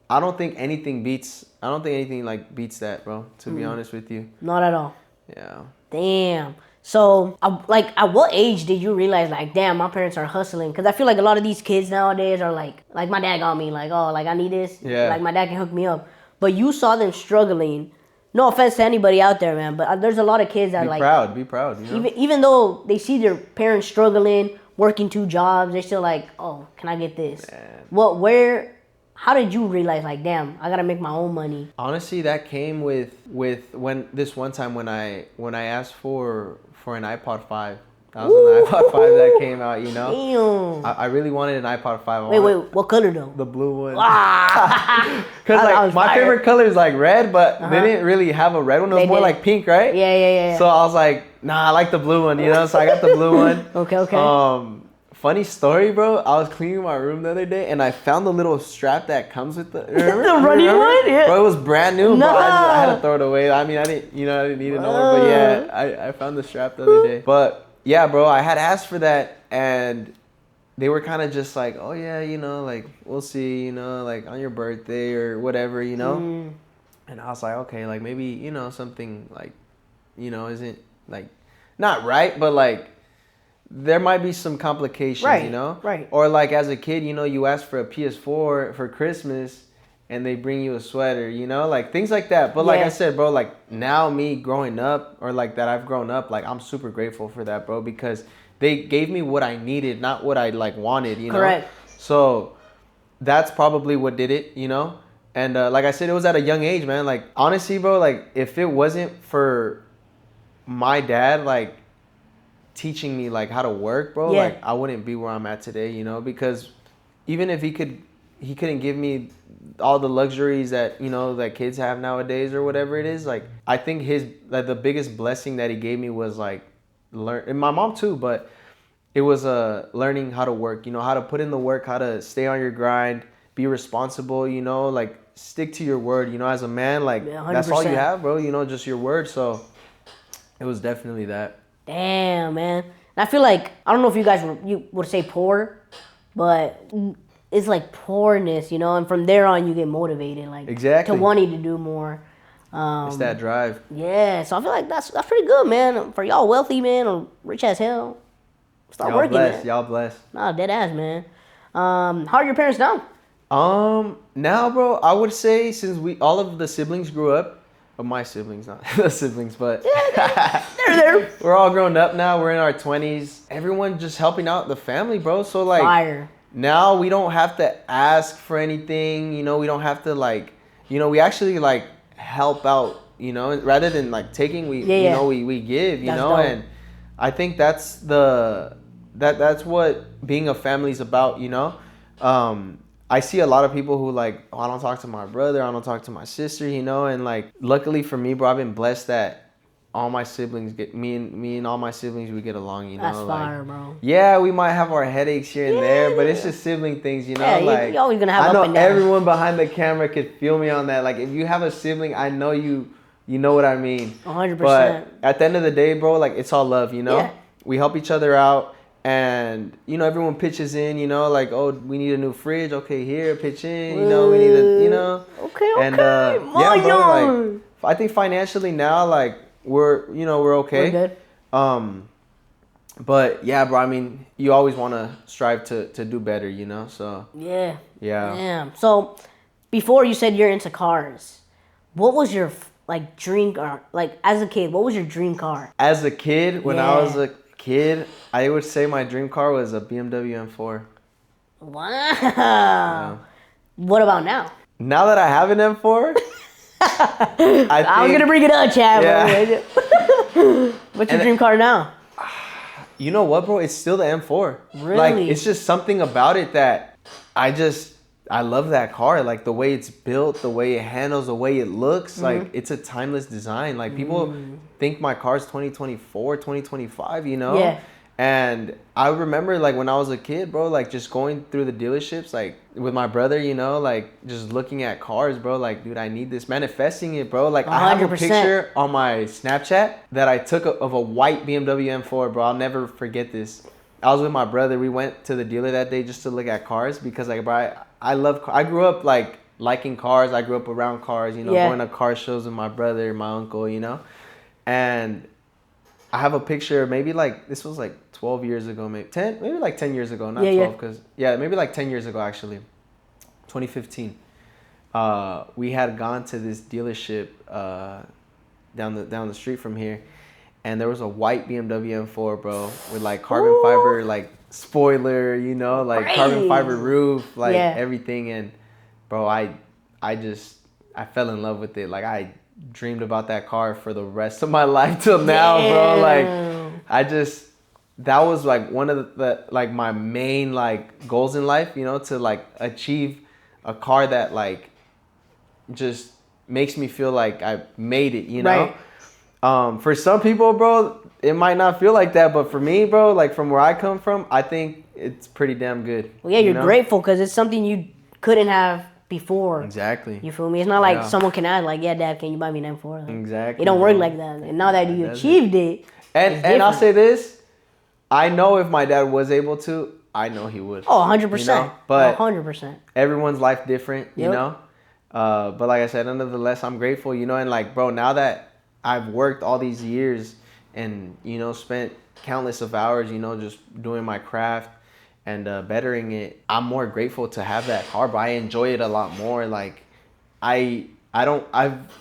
I don't think anything like beats that, bro, to be honest with you. Not at all. Yeah. Damn. So, like, at what age did you realize, like, damn, my parents are hustling? Because I feel like a lot of these kids nowadays are like my dad got me, like, oh, like, I need this. Yeah. Like, my dad can hook me up. But you saw them struggling. No offense to anybody out there, man, but there's a lot of kids that be proud. You know? Even though they see their parents struggling, working 2 jobs, they're still like, oh, can I get this? Man. How did you realize, like, damn, I gotta make my own money? Honestly, that came with when this one time when I asked for an iPod 5. That was an iPod 5 that came out, you know? Damn. I really wanted an iPod 5. Wait, what color though? The blue one. Because like, my favorite color is like red, but they didn't really have a red one. It was more like pink, right? Yeah. So I was like, nah, I like the blue one, you know? So I got the blue one. Okay. Funny story, bro. I was cleaning my room the other day, and I found the little strap that comes with the... the running one? Yeah. Bro, it was brand new, no. bro. I had to throw it away. I mean, I didn't need it no more. But yeah, I found the strap the other day. But yeah, bro, I had asked for that, and they were kind of just like, oh yeah, you know, like we'll see, you know, like on your birthday or whatever, you know. And I was like, okay, like maybe, you know, something like, you know, isn't like not right, but like there might be some complications, Right, you know? right. Or like as a kid, you know, you ask for a PS4 for Christmas and they bring you a sweater, you know? Like things like that. But like I said, bro, like now me growing up or like that I've grown up, like I'm super grateful for that, bro, because they gave me what I needed, not what I like wanted, you know? Correct. So that's probably what did it, you know? And like I said, it was at a young age, man. Like honestly, bro, like if it wasn't for my dad, like teaching me like how to work, bro, like I wouldn't be where I'm at today, you know, because even if he couldn't give me all the luxuries that, you know, that kids have nowadays or whatever it is. Like I think his like the biggest blessing that he gave me was like learn, and my mom too, but it was learning how to work, you know, how to put in the work, how to stay on your grind, be responsible, you know, like stick to your word, you know, as a man, like that's all you have, bro, you know, just your word. So it was definitely that. Damn, man. And I feel like, I don't know if you guys you would say poor, but it's like poorness, you know, and from there on you get motivated, like exactly to wanting to do more. It's that drive. Yeah, so I feel like that's pretty good, man. For y'all wealthy, man, or rich as hell, start working, man. Y'all blessed. Nah, dead ass, man. How are your parents now? Now, bro, I would say since all of the siblings grew up, my siblings, not the siblings, but They're there. We're all grown up now. We're in our 20s. Everyone just helping out the family, bro. So like Fire. Now we don't have to ask for anything, you know, we don't have to like, you know, we actually like help out, you know, rather than like taking, you know, we give, you that's know, dope. and I think that's that's what being a family is about, you know. I see a lot of people who like, oh, I don't talk to my brother, I don't talk to my sister, you know, and like luckily for me, bro, I've been blessed that all my siblings me and all my siblings, we get along, you know. That's like, fire, bro. Yeah, we might have our headaches here and there, but it's just sibling things, you know. Yeah, like you're always gonna have I up know and down. everyone behind the camera could feel me on that. Like if you have a sibling, I know you know what I mean. 100%. But at the end of the day, bro, like it's all love, you know. Yeah. We help each other out. And, you know, everyone pitches in, you know, like, oh, we need a new fridge. Okay, here, pitch in. You know, we need a, you know. Okay. And, yeah, bro, like, I think financially now, like, we're okay. We're good. But, yeah, bro, I mean, you always want to strive to do better, you know, so. Yeah. Yeah. Damn. So, before you said you're into cars, what was your, like, dream car? Like, as a kid, what was your dream car? As a kid, when I was a kid, I would say my dream car was a BMW M4. Wow. Yeah. What about now? Now that I have an M4, I was gonna bring it up, Chad. Yeah. What's your dream car now? You know what, bro? It's still the M4. Really? Like, it's just something about it that I love that car. Like, the way it's built, the way it handles, the way it looks. Like, it's a timeless design. Like, people think my car's 2024, 2025, you know? Yeah. And I remember, like, when I was a kid, bro, like, just going through the dealerships, like, with my brother, you know? Like, just looking at cars, bro. Like, dude, I need this. Manifesting it, bro. Like, 100%. I have a picture on my Snapchat that I took of a white BMW M4, bro. I'll never forget this. I was with my brother. We went to the dealer that day just to look at cars because, like, bro, I grew up, like, liking cars. I grew up around cars, you know, going to car shows with my brother, my uncle, you know. And I have a picture, maybe, like, this was, like, 12 years ago, maybe 10 years ago, not 12, because, maybe, like, 10 years ago, actually, 2015. We had gone to this dealership down the street from here, and there was a white BMW M4, bro, with, like, carbon fiber, like, spoiler, you know, like carbon fiber roof, like everything. And bro, I fell in love with it. Like I dreamed about that car for the rest of my life till now, bro. Like that was like one of the like my main like goals in life, you know, to like achieve a car that like just makes me feel like I made it, you know. For some people, bro, it might not feel like that, but for me, bro, like from where I come from, I think it's pretty damn good. Well, yeah, you're grateful because it's something you couldn't have before. Exactly. You feel me? It's not like someone can ask, like, yeah, Dad, can you buy me an M4? Like, exactly. It don't work like that. And now that you achieved it, and I'll say this, I know if my dad was able to, I know he would. Oh, 100%. You know? But 100%. everyone's life different, you Yep. know? But like I said, nonetheless, I'm grateful, you know? And like, bro, now that I've worked all these years and, you know, spent countless of hours, you know, just doing my craft and bettering it, I'm more grateful to have that car, but I enjoy it a lot more. Like, I've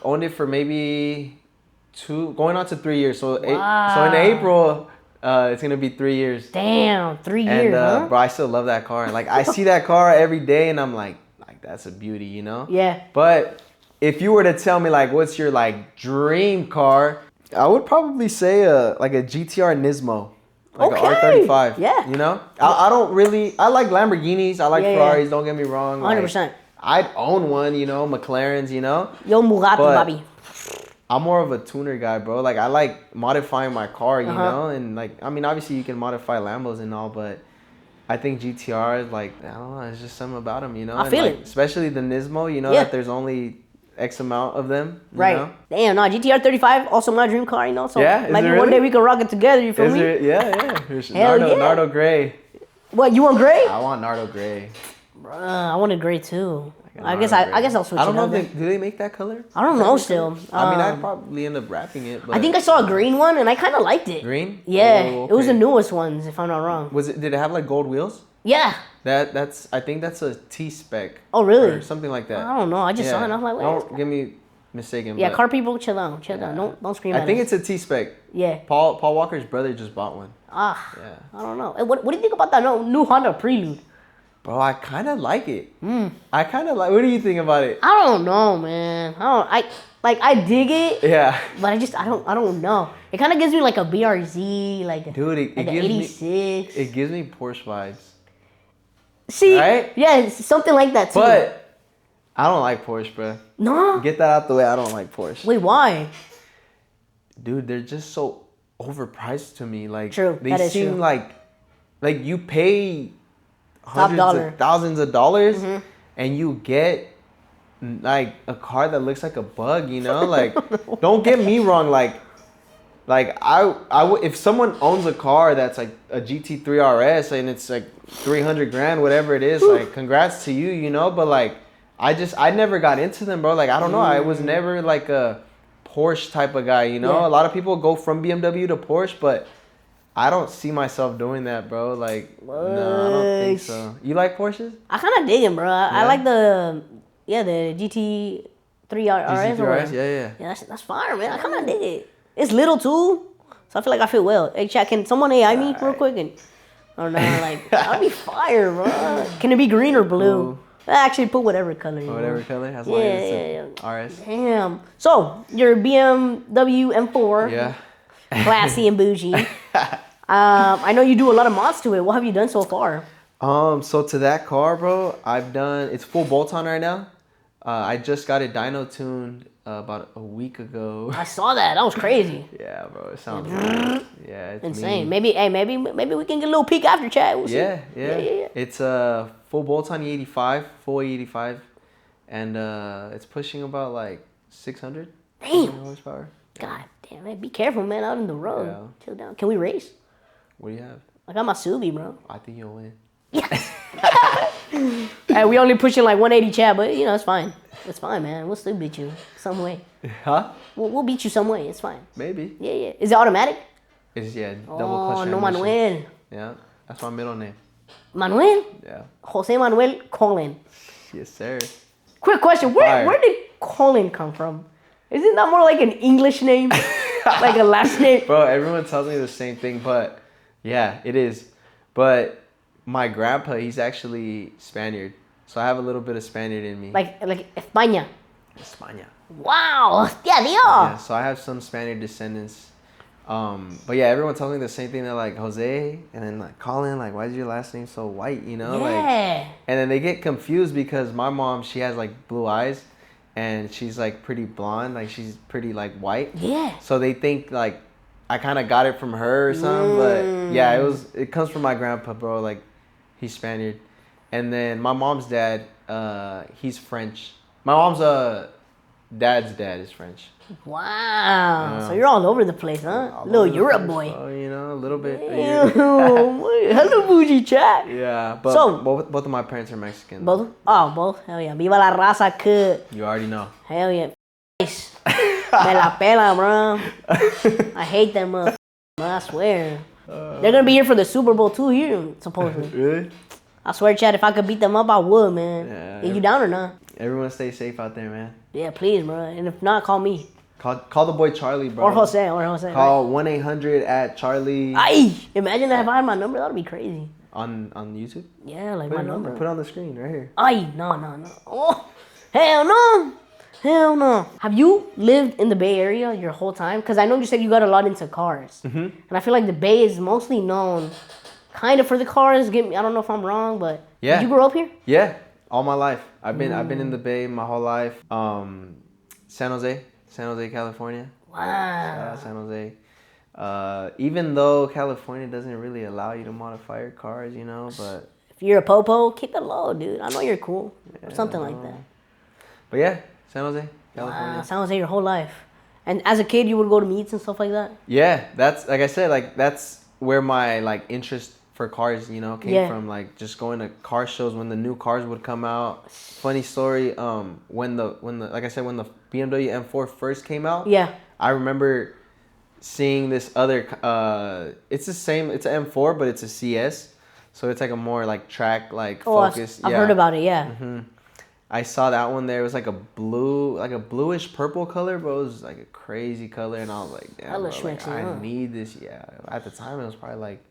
owned it for maybe going on to 3 years. So, so in April, it's gonna be 3 years. Damn, 3 years, huh? Bro, I still love that car. Like, I see that car every day, and I'm like that's a beauty, you know? Yeah. But if you were to tell me like, what's your like dream car, I would probably say like a GTR Nismo. Like okay. an R35. Yeah. You know? I don't really, I like Lamborghinis. I like Ferraris, don't get me wrong. 100%. Like, I'd own one, you know, McLarens, you know? Yo, Bugatti, Bobby. I'm more of a tuner guy, bro. Like, I like modifying my car, you know? And, like, I mean, obviously you can modify Lambos and all, but I think GTR is, like, I don't know, it's just something about them, you know? I feel like, it. Especially the Nismo, you know, that there's only X amount of them. Right. Know? Damn, no, GTR 35, also my dream car, you know? So yeah, maybe really? one day we can rock it together, you feel me? Yeah. Hell yeah. Nardo Gray. What, you want gray? I want Nardo Gray. Bruh, I wanted gray too. I guess I'll switch it I don't know up. do they make that color? I don't know still. I mean, I'd probably end up wrapping it. But I think I saw a green one and I kind of liked it. Green? Yeah, Oh, okay. It was the newest ones, if I'm not wrong. Did it have like gold wheels? Yeah. I think that's a T-spec. Oh, really? Or something like that. I don't know. I just saw it and I was like, wait. Don't get me mistaken. Yeah, but car people, chill down. Don't scream at I think us. it's a T-spec. Yeah. Paul Walker's brother just bought one. Yeah. Yeah. I don't know. What do you think about that new Honda Prelude? Bro, I kind of like it. I kind of like. What do you think about it? I don't know, man. I dig it. Yeah. But I don't know. It kind of gives me like a BRZ, like Dude, it like an gives 86. me. It gives me Porsche vibes. See, right? Yeah, it's something like that too. But I don't like Porsche, bro. No. Get that out the way. I don't like Porsche. Wait, why? Dude, they're just so overpriced to me. Like, True. They That is seem true. like you pay Top dollar. of thousands of dollars and you get like a car that looks like a bug, you know? Like, don't get me wrong. Like if someone owns a car that's like a GT3 RS and it's like 300 grand, whatever it is, like, congrats to you, you know? But like, I never got into them, bro. Like, I don't know. I was never like a Porsche type of guy, you know? Yeah. A lot of people go from BMW to Porsche, but I don't see myself doing that, bro. Like, no, I don't think so. You like Porsches? I kind of dig him, bro. I like the GT3 RS. GT3 RS? Yeah. Yeah, that's fire, man. I kind of dig it. It's little too, so I feel like I fit well. Hey, chat, can someone AI me real quick? And I don't know, like, that'd be fire, bro. Can it be green or blue? Actually, put whatever color you want. Whatever color, as long as it's yeah. RS. Damn. So, your BMW M4. Yeah. Classy and bougie. I know you do a lot of mods to it. What have you done so far? So to that car, bro, it's full bolt-on right now. I just got it dyno tuned about a week ago. I saw that. That was crazy. Yeah, bro, it sounds it's Insane. mean. Maybe we can get a little peek after chat. We'll see. Yeah. It's a full bolt-on E85, full E85, and it's pushing about like 600 horsepower. God damn it. Be careful, man, out in the road. Yeah. Chill down. Can we race? What do you have? I got my Subi, bro. I think you'll win. Yes. Hey, we only pushing like 180 chat, but you know, it's fine. It's fine, man. We'll still beat you some way. Huh? We'll beat you some way. It's fine. Maybe. Yeah. Is it automatic? It's double clutch Oh, no, transmission. Manuel. Yeah, that's my middle name. Manuel? Yeah. Jose Manuel Colin. Yes, sir. Quick question. Where did Colin come from? Isn't that more like an English name? Like a last name? Bro, everyone tells me the same thing, but yeah, it is. But my grandpa, he's actually Spaniard. So I have a little bit of Spaniard in me. Like España. España. Wow. Yeah, they are. Yeah, so I have some Spaniard descendants. But yeah, everyone tells me the same thing. They're like, Jose, and then like, Colin, like, why is your last name so white, you know? Yeah. Like, and then they get confused because my mom, she has like blue eyes and she's like pretty blonde, like she's pretty like white. Yeah. So they think like I kind of got it from her or something, but yeah, it comes from my grandpa, bro. Like, he's Spaniard. And then my mom's dad, he's French. My mom's dad's dad is French. Wow. So you're all over the place, huh? Little Europe boy. Oh, you know, a little bit. Hello, bougie chat. Yeah, but So- both of my parents are Mexican. Both? Oh, both? Hell yeah. Viva la raza cut. You already know. Hell yeah. Nice. Me la pela, bro. I hate them up. I swear. They're gonna be here for the Super Bowl too here, supposedly. Really? I swear, Chad, if I could beat them up, I would, man. Yeah. You down or not? Everyone stay safe out there, man. Yeah, please, bro. And if not, call me. Call the boy Charlie, bro. Or Jose. Call 1-800-@Charlie Aye, imagine that if I had my number, that'd be crazy. on YouTube. Yeah, like Put my it number. Put it on the screen right here. Aye, no. Oh, hell no. Hell no. Have you lived in the Bay Area your whole time? Because I know you said you got a lot into cars. Mm-hmm. And I feel like the Bay is mostly known kind of for the cars. I don't know if I'm wrong, but Yeah. did you grow up here? Yeah, all my life. I've been in the Bay my whole life. San Jose, California. Wow. San Jose. Even though California doesn't really allow you to modify your cars, you know, but If you're a popo, keep it low, dude. I know you're cool. Or something like that. but yeah, San Jose, California. Wow, San Jose your whole life. And as a kid, you would go to meets and stuff like that? Yeah, that's like I said, like that's where my like interest for cars, you know, came from. Like just going to car shows when the new cars would come out. Funny story, when the like I said, when the BMW M4 first came out, Yeah. I remember seeing this other it's the same, it's an M4 but it's a CS, so it's like a more like track like focused. I've heard about it, yeah. Mm-hmm. I saw that one there. It was like a bluish purple color, but it was like a crazy color, and I was like, damn, bro, like, I need this. Yeah, at the time it was probably like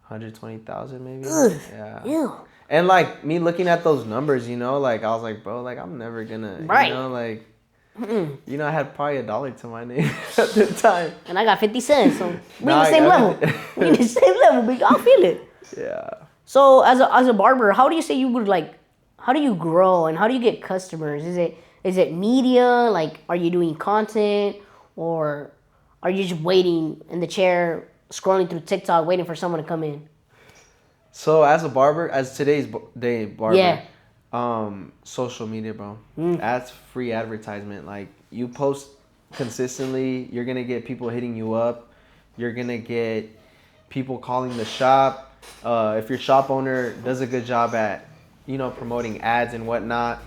120,000 maybe. Ugh. Yeah. Ew. And like me looking at those numbers, you know, like I was like, bro, like I'm never gonna, Right. you know, like, you know, I had probably $1 to my name at the time. And I got 50 cents, so we Nah, in the I same got level. it. We in the same level, big. I'll feel it. Yeah. So as a barber, how do you say you would like? How do you grow and how do you get customers? Is it media? Like, are you doing content or are you just waiting in the chair, scrolling through TikTok, waiting for someone to come in? So as a barber, as today's day barber, Yeah. Social media, bro. That's free advertisement. Like you post consistently, you're gonna get people hitting you up. You're gonna get people calling the shop. If your shop owner does a good job at, you know, promoting ads and whatnot.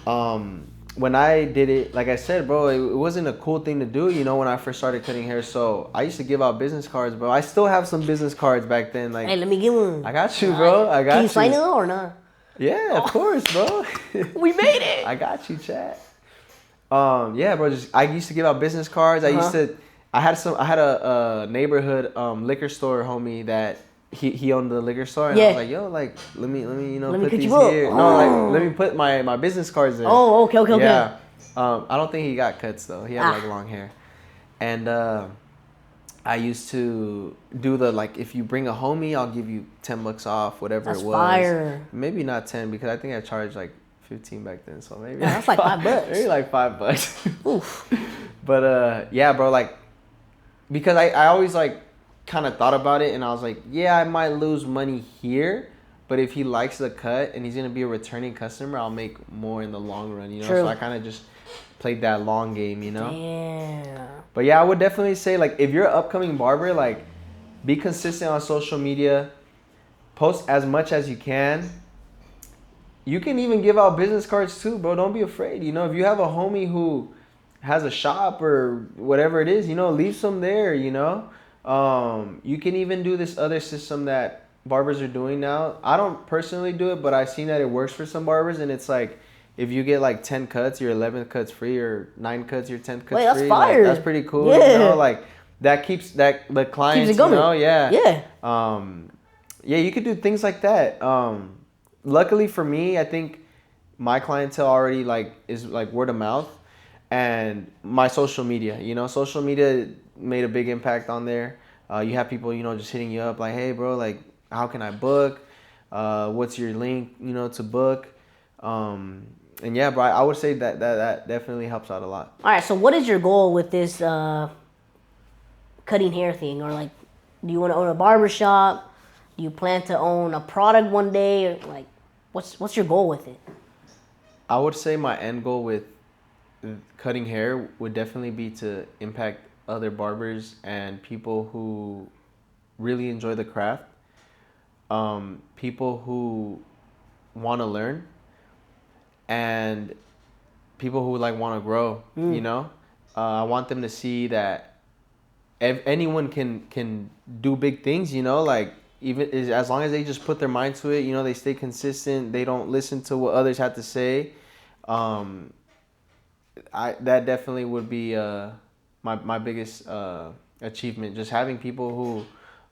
When I did it, like I said, bro, it wasn't a cool thing to do, you know, when I first started cutting hair. So I used to give out business cards, bro. I still have some business cards back then. Like, Hey, let me get one. I got you, bro. I got Can you. you sign it or not? Yeah, of course, bro. We made it. I got you, chat. Yeah, bro. I used to give out business cards. I had a neighborhood liquor store homie that he owned the liquor store, and I was like, yo, like let me you know put these here. No, like let me put my business cards there. Oh, okay. Yeah. I don't think he got cuts though. He had like long hair, and I used to do the like if you bring a homie, I'll give you $10 off, whatever That's it was. fire. Maybe not 10 because I think I charged like 15 back then, so maybe Yeah, that's like $5. Maybe like $5. Oof. But yeah, bro, like because I always like kind of thought about it, and I was like, yeah, I might lose money here, but if he likes the cut and he's gonna be a returning customer, I'll make more in the long run, you know. True. So I kind of just played that long game, you know. Yeah. But yeah, I would definitely say like if you're an upcoming barber, like be consistent on social media, post as much as you can. You can even give out business cards too, bro. Don't be afraid. You know, if you have a homie who has a shop or whatever it is, you know, leave some there, you know. You can even do this other system that barbers are doing now. I don't personally do it, but I've seen that it works for some barbers, and it's like if you get like 10 cuts, your 11th cut's free, or 9 cuts, your 10th cut's free. That's fire. Like, that's pretty cool. Yeah. You know, like that keeps the clients, Keeps it going. you know, yeah. Yeah. Yeah, you could do things like that. Luckily for me, I think my clientele already like is like word of mouth and my social media. You know, social media made a big impact on there. You have people, you know, just hitting you up like, hey, bro, like, how can I book? What's your link, you know, to book? And yeah, bro, I would say that definitely helps out a lot. All right. So, what is your goal with this cutting hair thing? Or like, do you want to own a barber shop? Do you plan to own a product one day? Or like, what's your goal with it? I would say my end goal with cutting hair would definitely be to impact other barbers and people who really enjoy the craft, people who want to learn, and people who like want to grow. You know, I want them to see that anyone can do big things. You know, like even as long as they just put their mind to it. You know, they stay consistent. They don't listen to what others have to say. That definitely would be my biggest achievement. Just having people who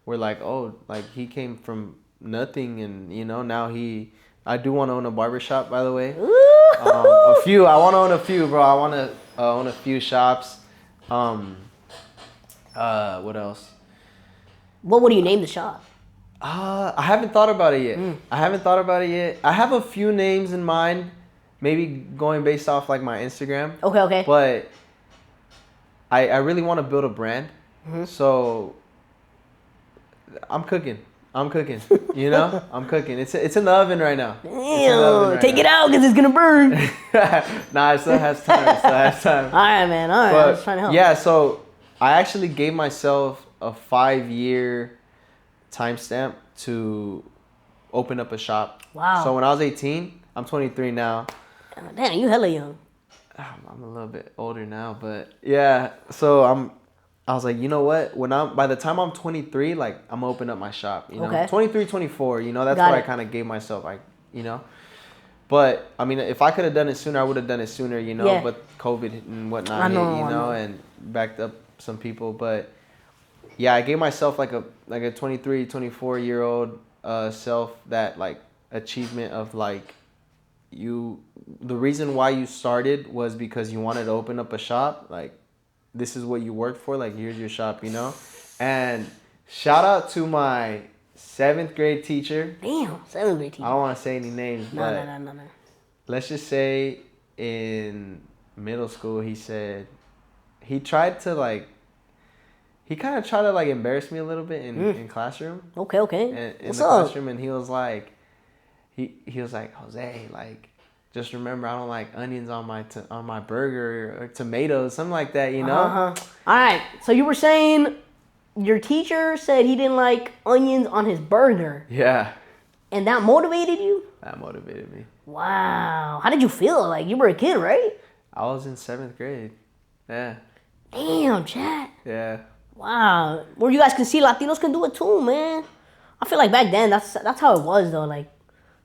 were like, oh, like he came from nothing, and you know now I do want to own a barbershop, by the way. A few. I want to own a few, bro. I want to own a few shops. What else? What would you name the shop? I haven't thought about it yet. I have a few names in mind. Maybe going based off like my Instagram. Okay. But I really want to build a brand. So I'm cooking. You know? I'm cooking. It's in the oven right now. Damn, take it out because it's going to burn. Nah, it still has time. All right, man. All right. But, I was trying to help. Yeah, so I actually gave myself a 5-year timestamp to open up a shop. Wow. So when I was 18, I'm 23 now. Damn, you hella young. I'm a little bit older now, but yeah. So I was like, you know what? By the time I'm 23, like I'm gonna open up my shop. You know, Okay. 23, 24. You know, that's Got what it. I kind of gave myself. You know. But I mean, if I could have done it sooner, I would have done it sooner. You know, Yeah. but COVID and whatnot I know, hit, you know, and backed up some people. But yeah, I gave myself like a 23, 24-year-old self that like achievement of like the reason why you started was because you wanted to open up a shop. Like this is what you worked for. Like here's your shop, you know. And shout out to my 7th grade teacher. Damn, 7th grade teacher. I don't want to say any names, but No. let's just say in middle school he tried to like. He kind of tried to like embarrass me a little bit in classroom. Okay. In What's the up? classroom, and he was like, Jose, like, just remember I don't like onions on my burger or tomatoes, something like that, you know. All right. So you were saying your teacher said he didn't like onions on his burger. Yeah. And that motivated you? That motivated me. Wow. How did you feel? Like you were a kid, right? I was in 7th grade. Yeah. Damn, chat. Yeah. Wow. Where you guys can see Latinos can do it too, man. I feel like back then that's how it was though. Like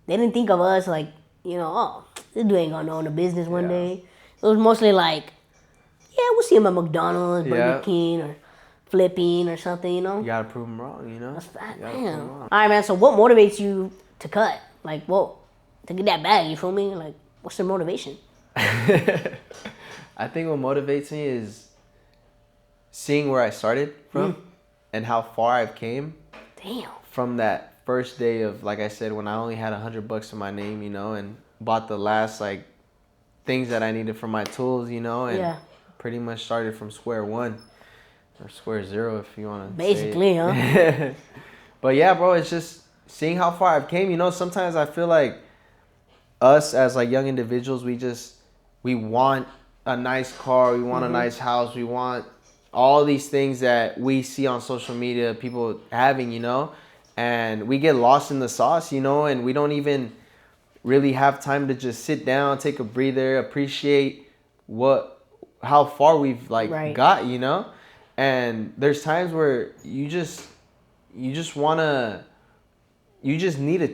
they didn't think of us like, you know, oh, this dude ain't gonna own a business one day. It was mostly like, yeah, we'll see him at McDonald's, Burger King, or flipping or something, you know? You gotta prove him wrong, you know? That's fat, man. All right, man. So what motivates you to cut? Like, to get that bag, you feel me? Like, what's the motivation? I think what motivates me is seeing where I started from and how far I've came. Damn. From that first day of, like I said, when I only had $100 in my name, you know, and bought the last like things that I needed for my tools, you know, and pretty much started from square one or square zero if you want to basically, say huh? But yeah, bro, it's just seeing how far I've came. You know, sometimes I feel like us as like young individuals, we want a nice car, we want a nice house, we want all these things that we see on social media people having, you know, and we get lost in the sauce, you know, and we don't even really have time to just sit down, take a breather, appreciate how far we've like got, you know. And there's times where you just need to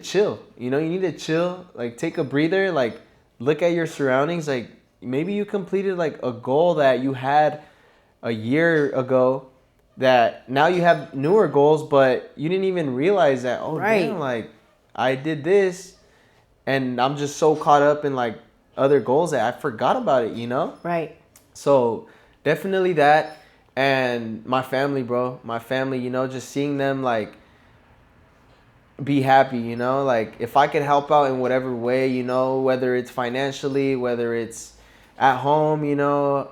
chill, you know. You need to chill, like take a breather, like look at your surroundings. Like maybe you completed like a goal that you had a year ago that now you have newer goals, but you didn't even realize that, damn, like I did this and I'm just so caught up in like other goals that I forgot about it, you know? Right. So definitely that. And my family, bro, you know, just seeing them like be happy, you know, like if I could help out in whatever way, you know, whether it's financially, whether it's at home, you know,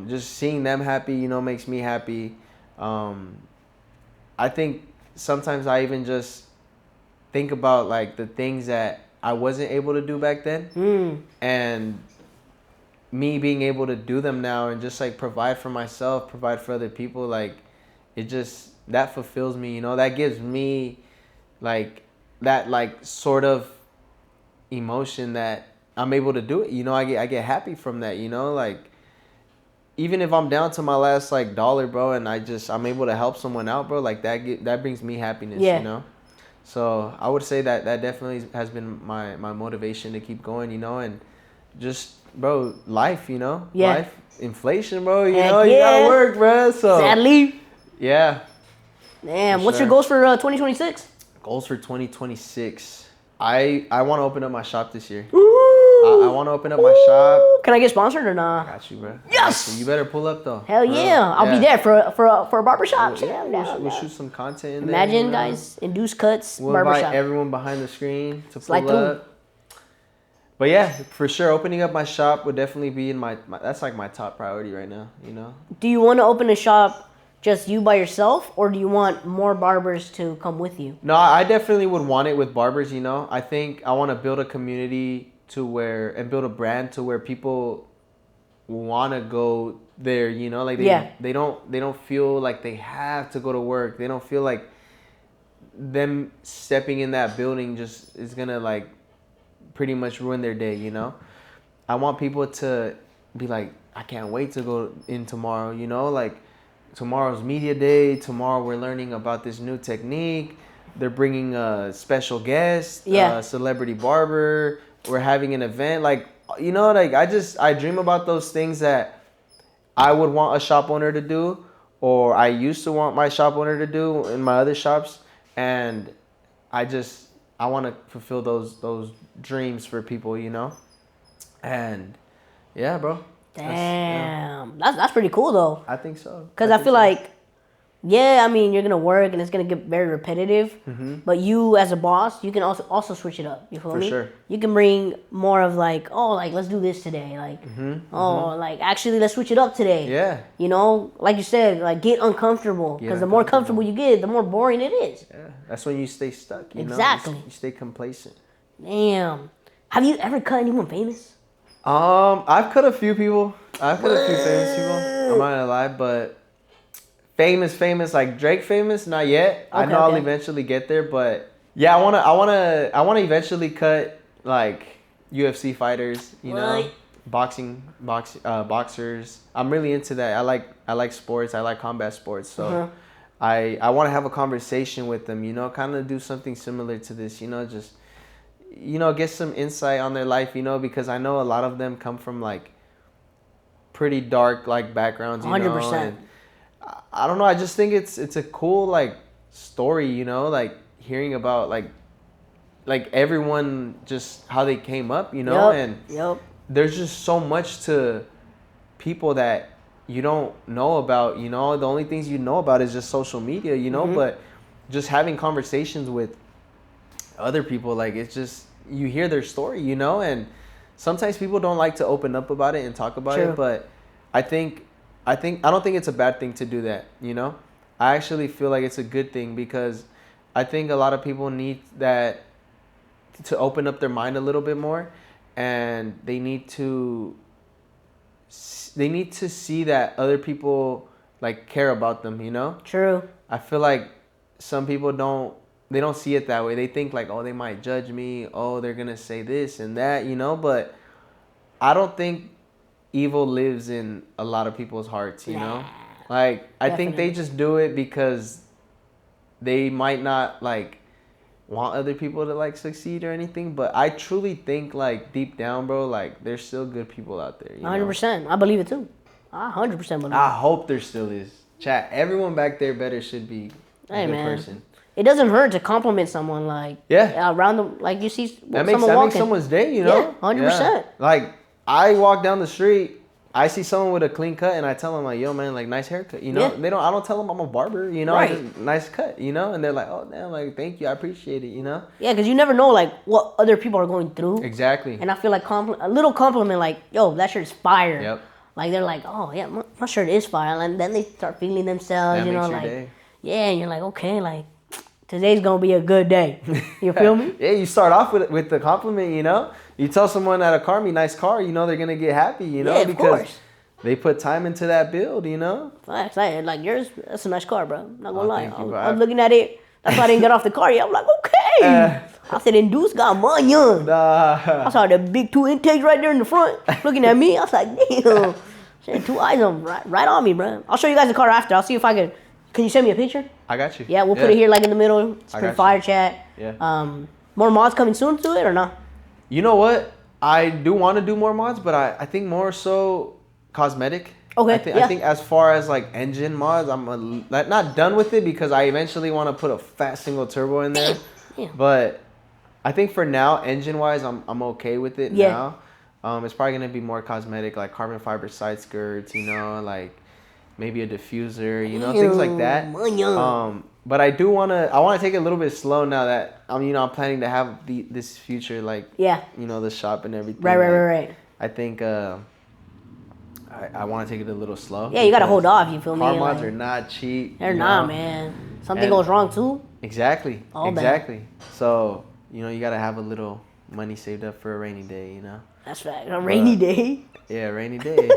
just seeing them happy, you know, makes me happy. I think sometimes I even just think about like the things that I wasn't able to do back then. And me being able to do them now and just like provide for myself, provide for other people, like it just that fulfills me, you know. That gives me like that like sort of emotion that I'm able to do it, you know. I get happy from that, you know. Like even if I'm down to my last like dollar, bro, and I'm able to help someone out, bro, like that brings me happiness, Yeah. you know. So I would say that definitely has been my motivation to keep going, you know. And just, bro, life, you know. Yeah. Life, inflation, bro, you Heck know. You yeah. gotta work, bro. So Sadly. yeah. Damn. For What's your sure. goals for 2026? Goals for 2026. I want to open up my shop this year. Ooh. I want to open up my shop. Can I get sponsored or not? Got you, bro. Yes! You better pull up though. Hell For yeah. real. I'll be there for a barbershop. Yeah, Yeah, we'll shoot some content in Imagine, there. You know? guys, induce cuts, We'll invite barbershop. everyone behind the screen to Slide pull through. up. But yeah, for sure, opening up my shop would definitely be in my that's like my top priority right now, you know? Do you want to open a shop just you by yourself, or do you want more barbers to come with you? No, I definitely would want it with barbers, you know? I think I want to build a community and build a brand to where people want to go there, you know? Like they don't feel like they have to go to work. They don't feel like them stepping in that building just is going to like pretty much ruin their day, you know? I want people to be like, I can't wait to go in tomorrow, you know? Like tomorrow's media day. Tomorrow we're learning about this new technique. They're bringing a special guest, a celebrity barber. We're having an event. Like, you know, like I dream about those things that I would want a shop owner to do, or I used to want my shop owner to do in my other shops. And I want to fulfill those dreams for people, you know? And yeah, bro. Damn. That's pretty cool, though. I think so. Because I feel like, yeah, I mean, you're going to work and it's going to get very repetitive. Mm-hmm. But you, as a boss, you can also switch it up. You feel me? For sure. You can bring more of like, oh, like, let's do this today. Like, like, actually, let's switch it up today. Yeah. You know, like you said, like, get uncomfortable. Because the more comfortable you get, the more boring it is. Yeah. That's when you stay stuck, you know? Exactly. You stay complacent. Damn. Have you ever cut anyone famous? I've cut a few people. I've cut a few famous people. I'm not gonna lie, but famous, like Drake famous, not yet. I know I'll eventually get there, but yeah, I wanna eventually cut like UFC fighters, you know, boxers. I'm really into that. I like sports. I like combat sports, so I want to have a conversation with them, you know, kind of do something similar to this, you know, just get some insight on their life, you know, because I know a lot of them come from like pretty dark like backgrounds, you 100%. Know. And I don't know. I just think it's a cool like story, you know, like hearing about like everyone just how they came up, you know, and there's just so much to people that you don't know about, you know. The only things you know about is just social media, you know, but just having conversations with other people, like it's just you hear their story, you know, and sometimes people don't like to open up about it and talk about it, but I don't think it's a bad thing to do that, you know. I actually feel like it's a good thing because I think a lot of people need that to open up their mind a little bit more, and they need to see that other people like care about them, you know. True. I feel like some people don't see it that way. They think like, oh, they might judge me. Oh, they're going to say this and that, you know. But I don't think evil lives in a lot of people's hearts, you know. Like, I think they just do it because they might not like want other people to like succeed or anything. But I truly think like deep down, bro, like there's still good people out there. 100%. I believe it too. I 100% believe it. I hope there still is. Chat, everyone back there should be a good person. It doesn't hurt to compliment someone, like around them, like you see that makes someone's day, you know. 100%. Like I walk down the street, I see someone with a clean cut, and I tell them like, "Yo, man, like nice haircut," you know. I don't tell them I'm a barber, you know. Right. Nice cut, you know, and they're like, "Oh, damn, like thank you, I appreciate it," you know. Yeah, because you never know like what other people are going through. Exactly. And I feel like a little compliment, like, "Yo, that shirt's fire." Yep. Like they're like, "Oh yeah, my shirt is fire," and then they start feeling themselves, you know, like, and you're like, okay, like. Today's gonna be a good day. You feel me? Yeah, you start off with the compliment, you know, You tell someone at a car meet, nice car, you know they're gonna get happy, you know, Yeah, of because course. they put time into that build, you know. Facts. Like yours, that's a nice car, bro. I'm not gonna lie. Thank you, I bro. was looking at it. That's why I didn't get off the car yet. I'm like, okay. I said, "And dude's got money, young." Nah. I saw the big 2 intakes right there in the front, looking at me. I was like, damn. She had 2 eyes on right on me, bro. I'll show you guys the car after. I'll see if I can. Can you send me a picture? I got you. Yeah, we'll put it here, like in the middle. It's I pretty got fire you. chat. Yeah. More mods coming soon to it or not? You know what? I do want to do more mods, but I think more so cosmetic. Okay, I think as far as like engine mods, not done with it because I eventually want to put a fat single turbo in there. Yeah. But I think for now, engine wise, I'm okay with it Yeah. now. It's probably gonna be more cosmetic, like carbon fiber side skirts, you know, like maybe a diffuser, you know, things like that. But I want to take it a little bit slow now that I'm planning to have this future, like, Yeah. you know, the shop and everything. Right. I think I want to take it a little slow. Yeah, you gotta because hold off. You feel me? Car mods Like, are not cheap. they're you not, know? man. Something And- goes wrong too. Exactly. All bad. Exactly. So you gotta have a little money saved up for a rainy day. You know. That's right. A rainy day. Yeah, rainy day.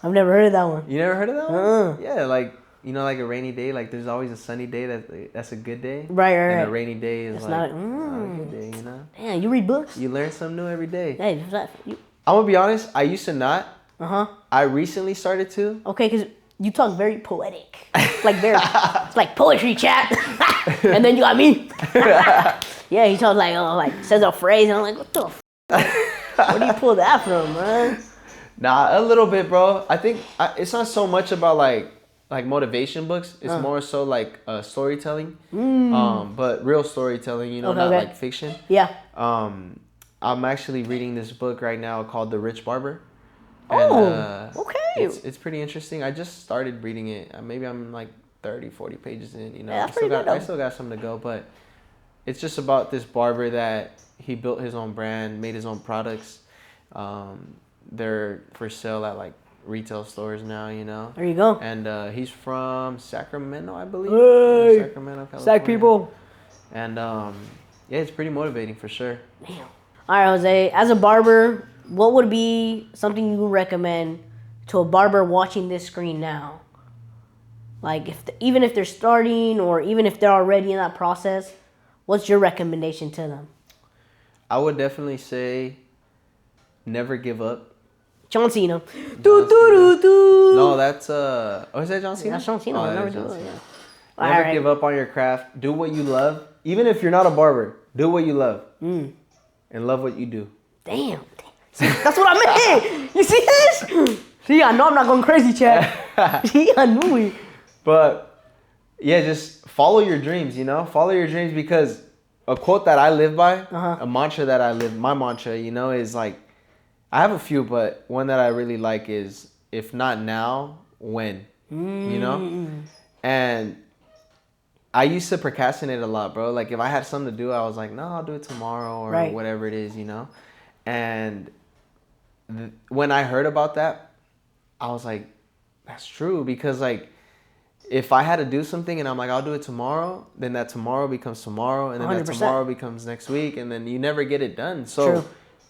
I've never heard of that one. You never heard of that one? Uh-uh. Yeah, like like a rainy day. Like there's always a sunny day that's a good day. Right. And a rainy day is It's like not- not a good day. You know. Damn, you read books? You learn something new every day. Hey, you. I'm gonna be honest. I used to not. Uh-huh. I recently started to. Okay, because you talk very poetic. It's like poetry, chat. And then you got me. Yeah, he talks like says a phrase, and I'm like, what the where do you pull that from, man? Nah, a little bit, bro. I think it's not so much about like motivation books. It's more so like storytelling. But real storytelling, you know, Okay, not okay. like fiction. Yeah. I'm actually reading this book right now called The Rich Barber. Okay. It's pretty interesting. I just started reading it. Maybe I'm like 30, 40 pages in, you know. Yeah, that's pretty good, I though. still got some to go, but it's just about this barber that he built his own brand, made his own products. They're for sale at like retail stores now, you know. There you go. And he's from Sacramento, I believe. Hey, Sacramento, California. Sac people. And yeah, it's pretty motivating for sure. Damn. All right, Jose. As a barber, what would be something you would recommend to a barber watching this screen now? Like, even if they're starting or even if they're already in that process, what's your recommendation to them? I would definitely say never give up. John Cena. Do. No, that's oh, is that John Cena? That's John Cena. Oh, I that never is do John it. Cena. Yeah. Never Alright. give up on your craft. Do what you love. Even if you're not a barber, do what you love. And love what you do. Damn. See, that's what I meant. You see this? See, I know I'm not going crazy, Chad. See, I knew it. But yeah, just follow your dreams, you know? Follow your dreams because a quote that I live by, a mantra that my mantra, you know, is like, I have a few, but one that I really like is, if not now, when? You know? And I used to procrastinate a lot, bro. Like if I had something to do, I was like, no, I'll do it tomorrow or whatever it is, you know? And when I heard about that, I was like, that's true. Because like, if I had to do something and I'm like, I'll do it tomorrow, then that tomorrow becomes tomorrow. And then 100%. that tomorrow becomes next week. And then you never get it done. So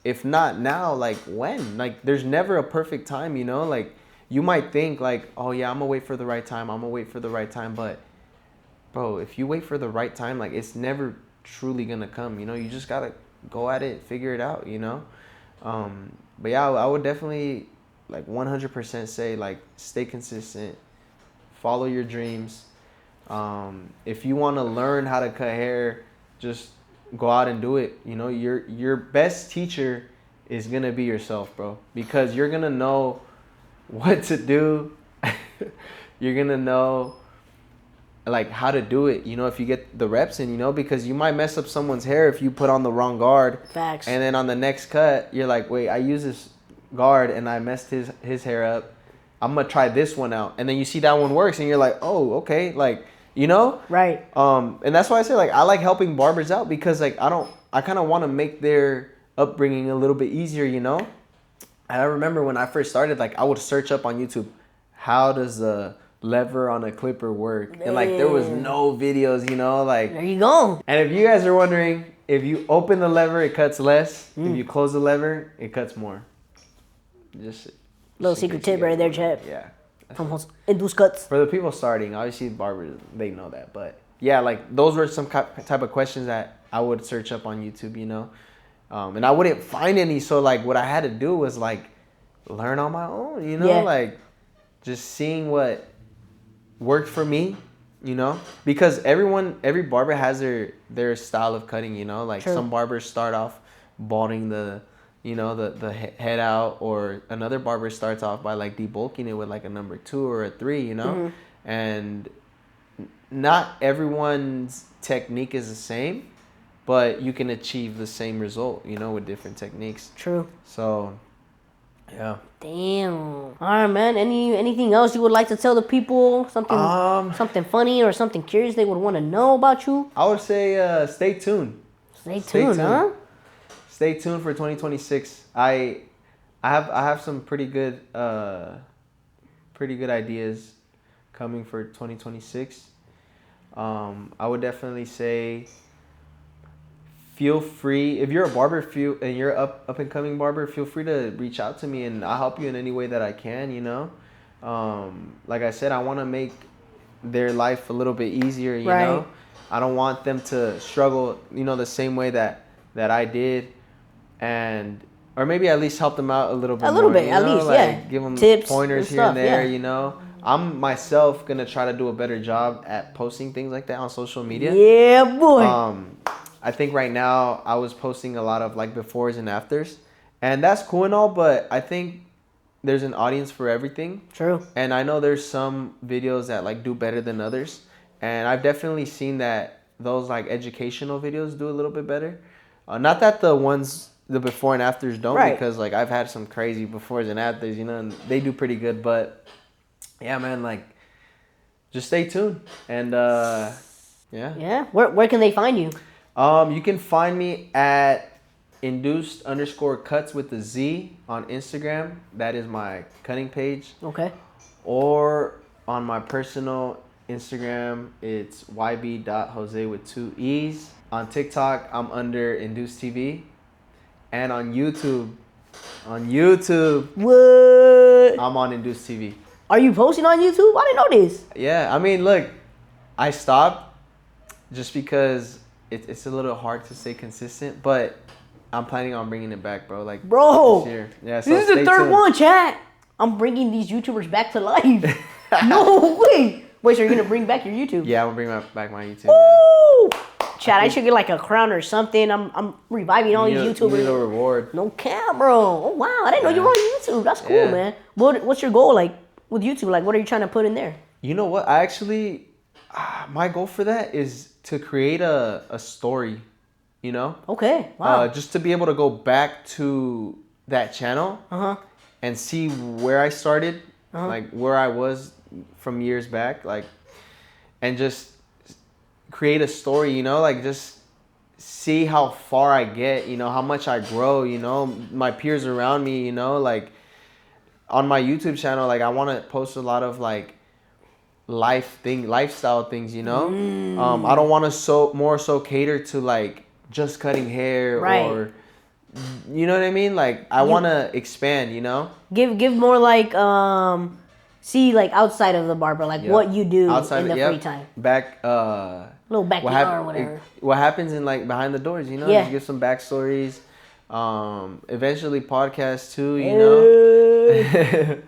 if not now, like when? Like there's never a perfect time, you know? Like you might think like, oh yeah, I'm gonna wait for the right time. I'm gonna wait for the right time. But bro, if you wait for the right time, like it's never truly gonna come, you know? You just gotta go at it, figure it out, you know? But yeah, I would definitely like 100% say like stay consistent, follow your dreams. If you want to learn how to cut hair, just go out and do it. You know, your best teacher is gonna be yourself, bro, because you're gonna know what to do. You're gonna know like how to do it, you know, if you get the reps in, you know, because you might mess up someone's hair if you put on the wrong guard. Facts. And then on the next cut, you're like, wait, I use this guard and I messed his hair up. I'm gonna try this one out. And then you see that one works and you're like, oh, okay, like, you know? Right. And that's why I say like I like helping barbers out because like I kind of want to make their upbringing a little bit easier, you know? And I remember when I first started, like I would search up on YouTube, how does the lever on a clipper work? And like there was no videos, you know, like There you go. and if you guys are wondering, if you open the lever, it cuts less. If you close the lever, it cuts more. Just little secret tip right there, Chad. Yeah. From Induce Cuts. For the people starting, obviously barbers, they know that. But yeah, like those were some type of questions that I would search up on YouTube, you know. And I wouldn't find any. So like what I had to do was like learn on my own, you know, like just seeing what worked for me, you know, because every barber has their style of cutting, you know, like some barbers start off balding the head out, or another barber starts off by like debulking it with like a number 2 or a 3, you know, and not everyone's technique is the same, but you can achieve the same result, you know, with different techniques. True. So, yeah. Damn. All right, man. Anything else you would like to tell the people? Something funny or something curious they would want to know about you? I would say stay tuned. Stay tuned, huh? Stay tuned for 2026. I have some pretty good ideas coming for 2026. I would definitely say feel free, if you're a barber and you're up and coming barber, feel free to reach out to me and I'll help you in any way that I can, you know. Like I said, I want to make their life a little bit easier, you know. I don't want them to struggle, you know, the same way that I did, or maybe at least help them out a little bit. At least, like, give them tips, pointers here and there, you know. I'm myself gonna try to do a better job at posting things like that on social media. Yeah, boy. I think right now I was posting a lot of like befores and afters, and that's cool and all, but I think there's an audience for everything. True. And I know there's some videos that like do better than others, and I've definitely seen that those like educational videos do a little bit better. Not that the before and afters don't, because like I've had some crazy befores and afters, you know, and they do pretty good. But yeah, man, like just stay tuned, and yeah. Where can they find you? You can find me at induced_cuts with a Z on Instagram. That is my cutting page. Okay. Or on my personal Instagram, it's yb.jose with 2 E's. On TikTok, I'm under Induced TV. And on YouTube, what? I'm on Induced TV. Are you posting on YouTube? I didn't know this. Yeah, I mean, look, I stopped just because it's a little hard to stay consistent, but I'm planning on bringing it back, bro. Like, bro, this year. Yeah, so this is the third one, chat. I'm bringing these YouTubers back to life. No way. Wait, so you're gonna bring back your YouTube? Yeah, I'm gonna bring back my YouTube. Ooh. Chad, I should get like a crown or something. I'm reviving all these YouTubers. You need a reward. No cap, bro. Oh wow, I didn't know you were on YouTube. That's cool, man. What's your goal like with YouTube? Like, what are you trying to put in there? You know what? I actually, my goal for that is to create a story. You know? Okay. Wow. Just to be able to go back to that channel and see where I started, like where I was from years back, like, and just create a story, you know, like just see how far I get, you know, how much I grow, you know, my peers around me, you know, like on my YouTube channel, like I want to post a lot of like lifestyle things, you know. I don't want to more so cater to like just cutting hair or, you know what I mean? Like I want to expand, you know. Give more like see like outside of the barber, like what you do outside in the free time. Back little backyard or whatever. What happens in like behind the doors, you know? Just give some backstories. Eventually podcasts too, you know.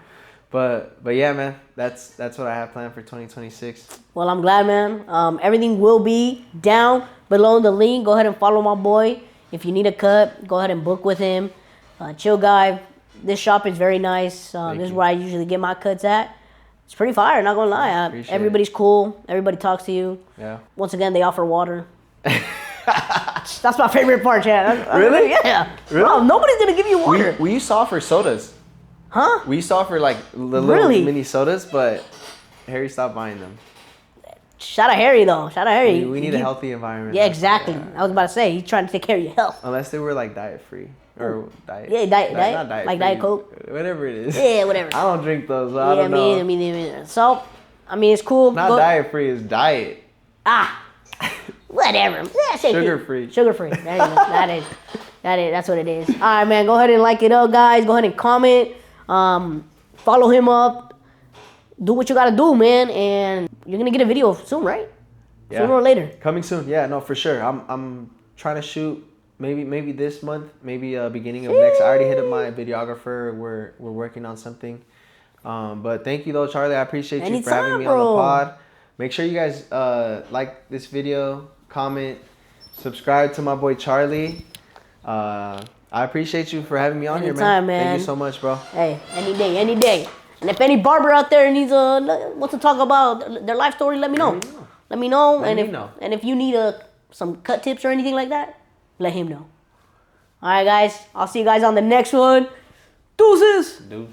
But yeah, man, that's what I have planned for 2026. Well, I'm glad, man. Everything will be down below in the link. Go ahead and follow my boy. If you need a cut, go ahead and book with him. Chill guy. This shop is very nice. This is where I usually get my cuts at. It's pretty fire, not gonna lie. Everybody's cool. Everybody talks to you. Yeah. Once again, they offer water. That's my favorite part, Chad. Really? Yeah. Really? Wow, nobody's gonna give you water. We used to offer sodas. Huh? We used to offer like the little mini sodas, but Harry stopped buying them. Shout out Harry though. Shout out Harry. We need a healthy environment. Yeah, exactly. Yeah. I was about to say he's trying to take care of your health. Unless they were like diet free or diet. Yeah, diet. Not diet like free, Diet Coke. Whatever it is. Yeah, whatever. I don't drink those. So I don't know. I mean, so I mean it's cool. Not diet free, it's diet. Whatever. Yeah, Sugar free. Sugar free. There you go. That's what it is. All right, man. Go ahead and like it up, guys. Go ahead and comment. Follow him up. Do what you gotta do, man. And you're gonna get a video soon, right? Yeah. Sooner or later. Coming soon. Yeah, no, for sure. I'm trying to shoot maybe this month, maybe beginning of next. I already hit up my videographer. We're working on something. But thank you though, Charlie. I appreciate you for having me on the pod. Make sure you guys like this video, comment, subscribe to my boy Charlie. I appreciate you for having me on here, man. Man. Thank you so much, bro. Hey, any day. And if any barber out there needs wants to talk about their life story, let me know. Let me know. And if you need some cut tips or anything like that, let him know. All right, guys. I'll see you guys on the next one. Deuces. Dude.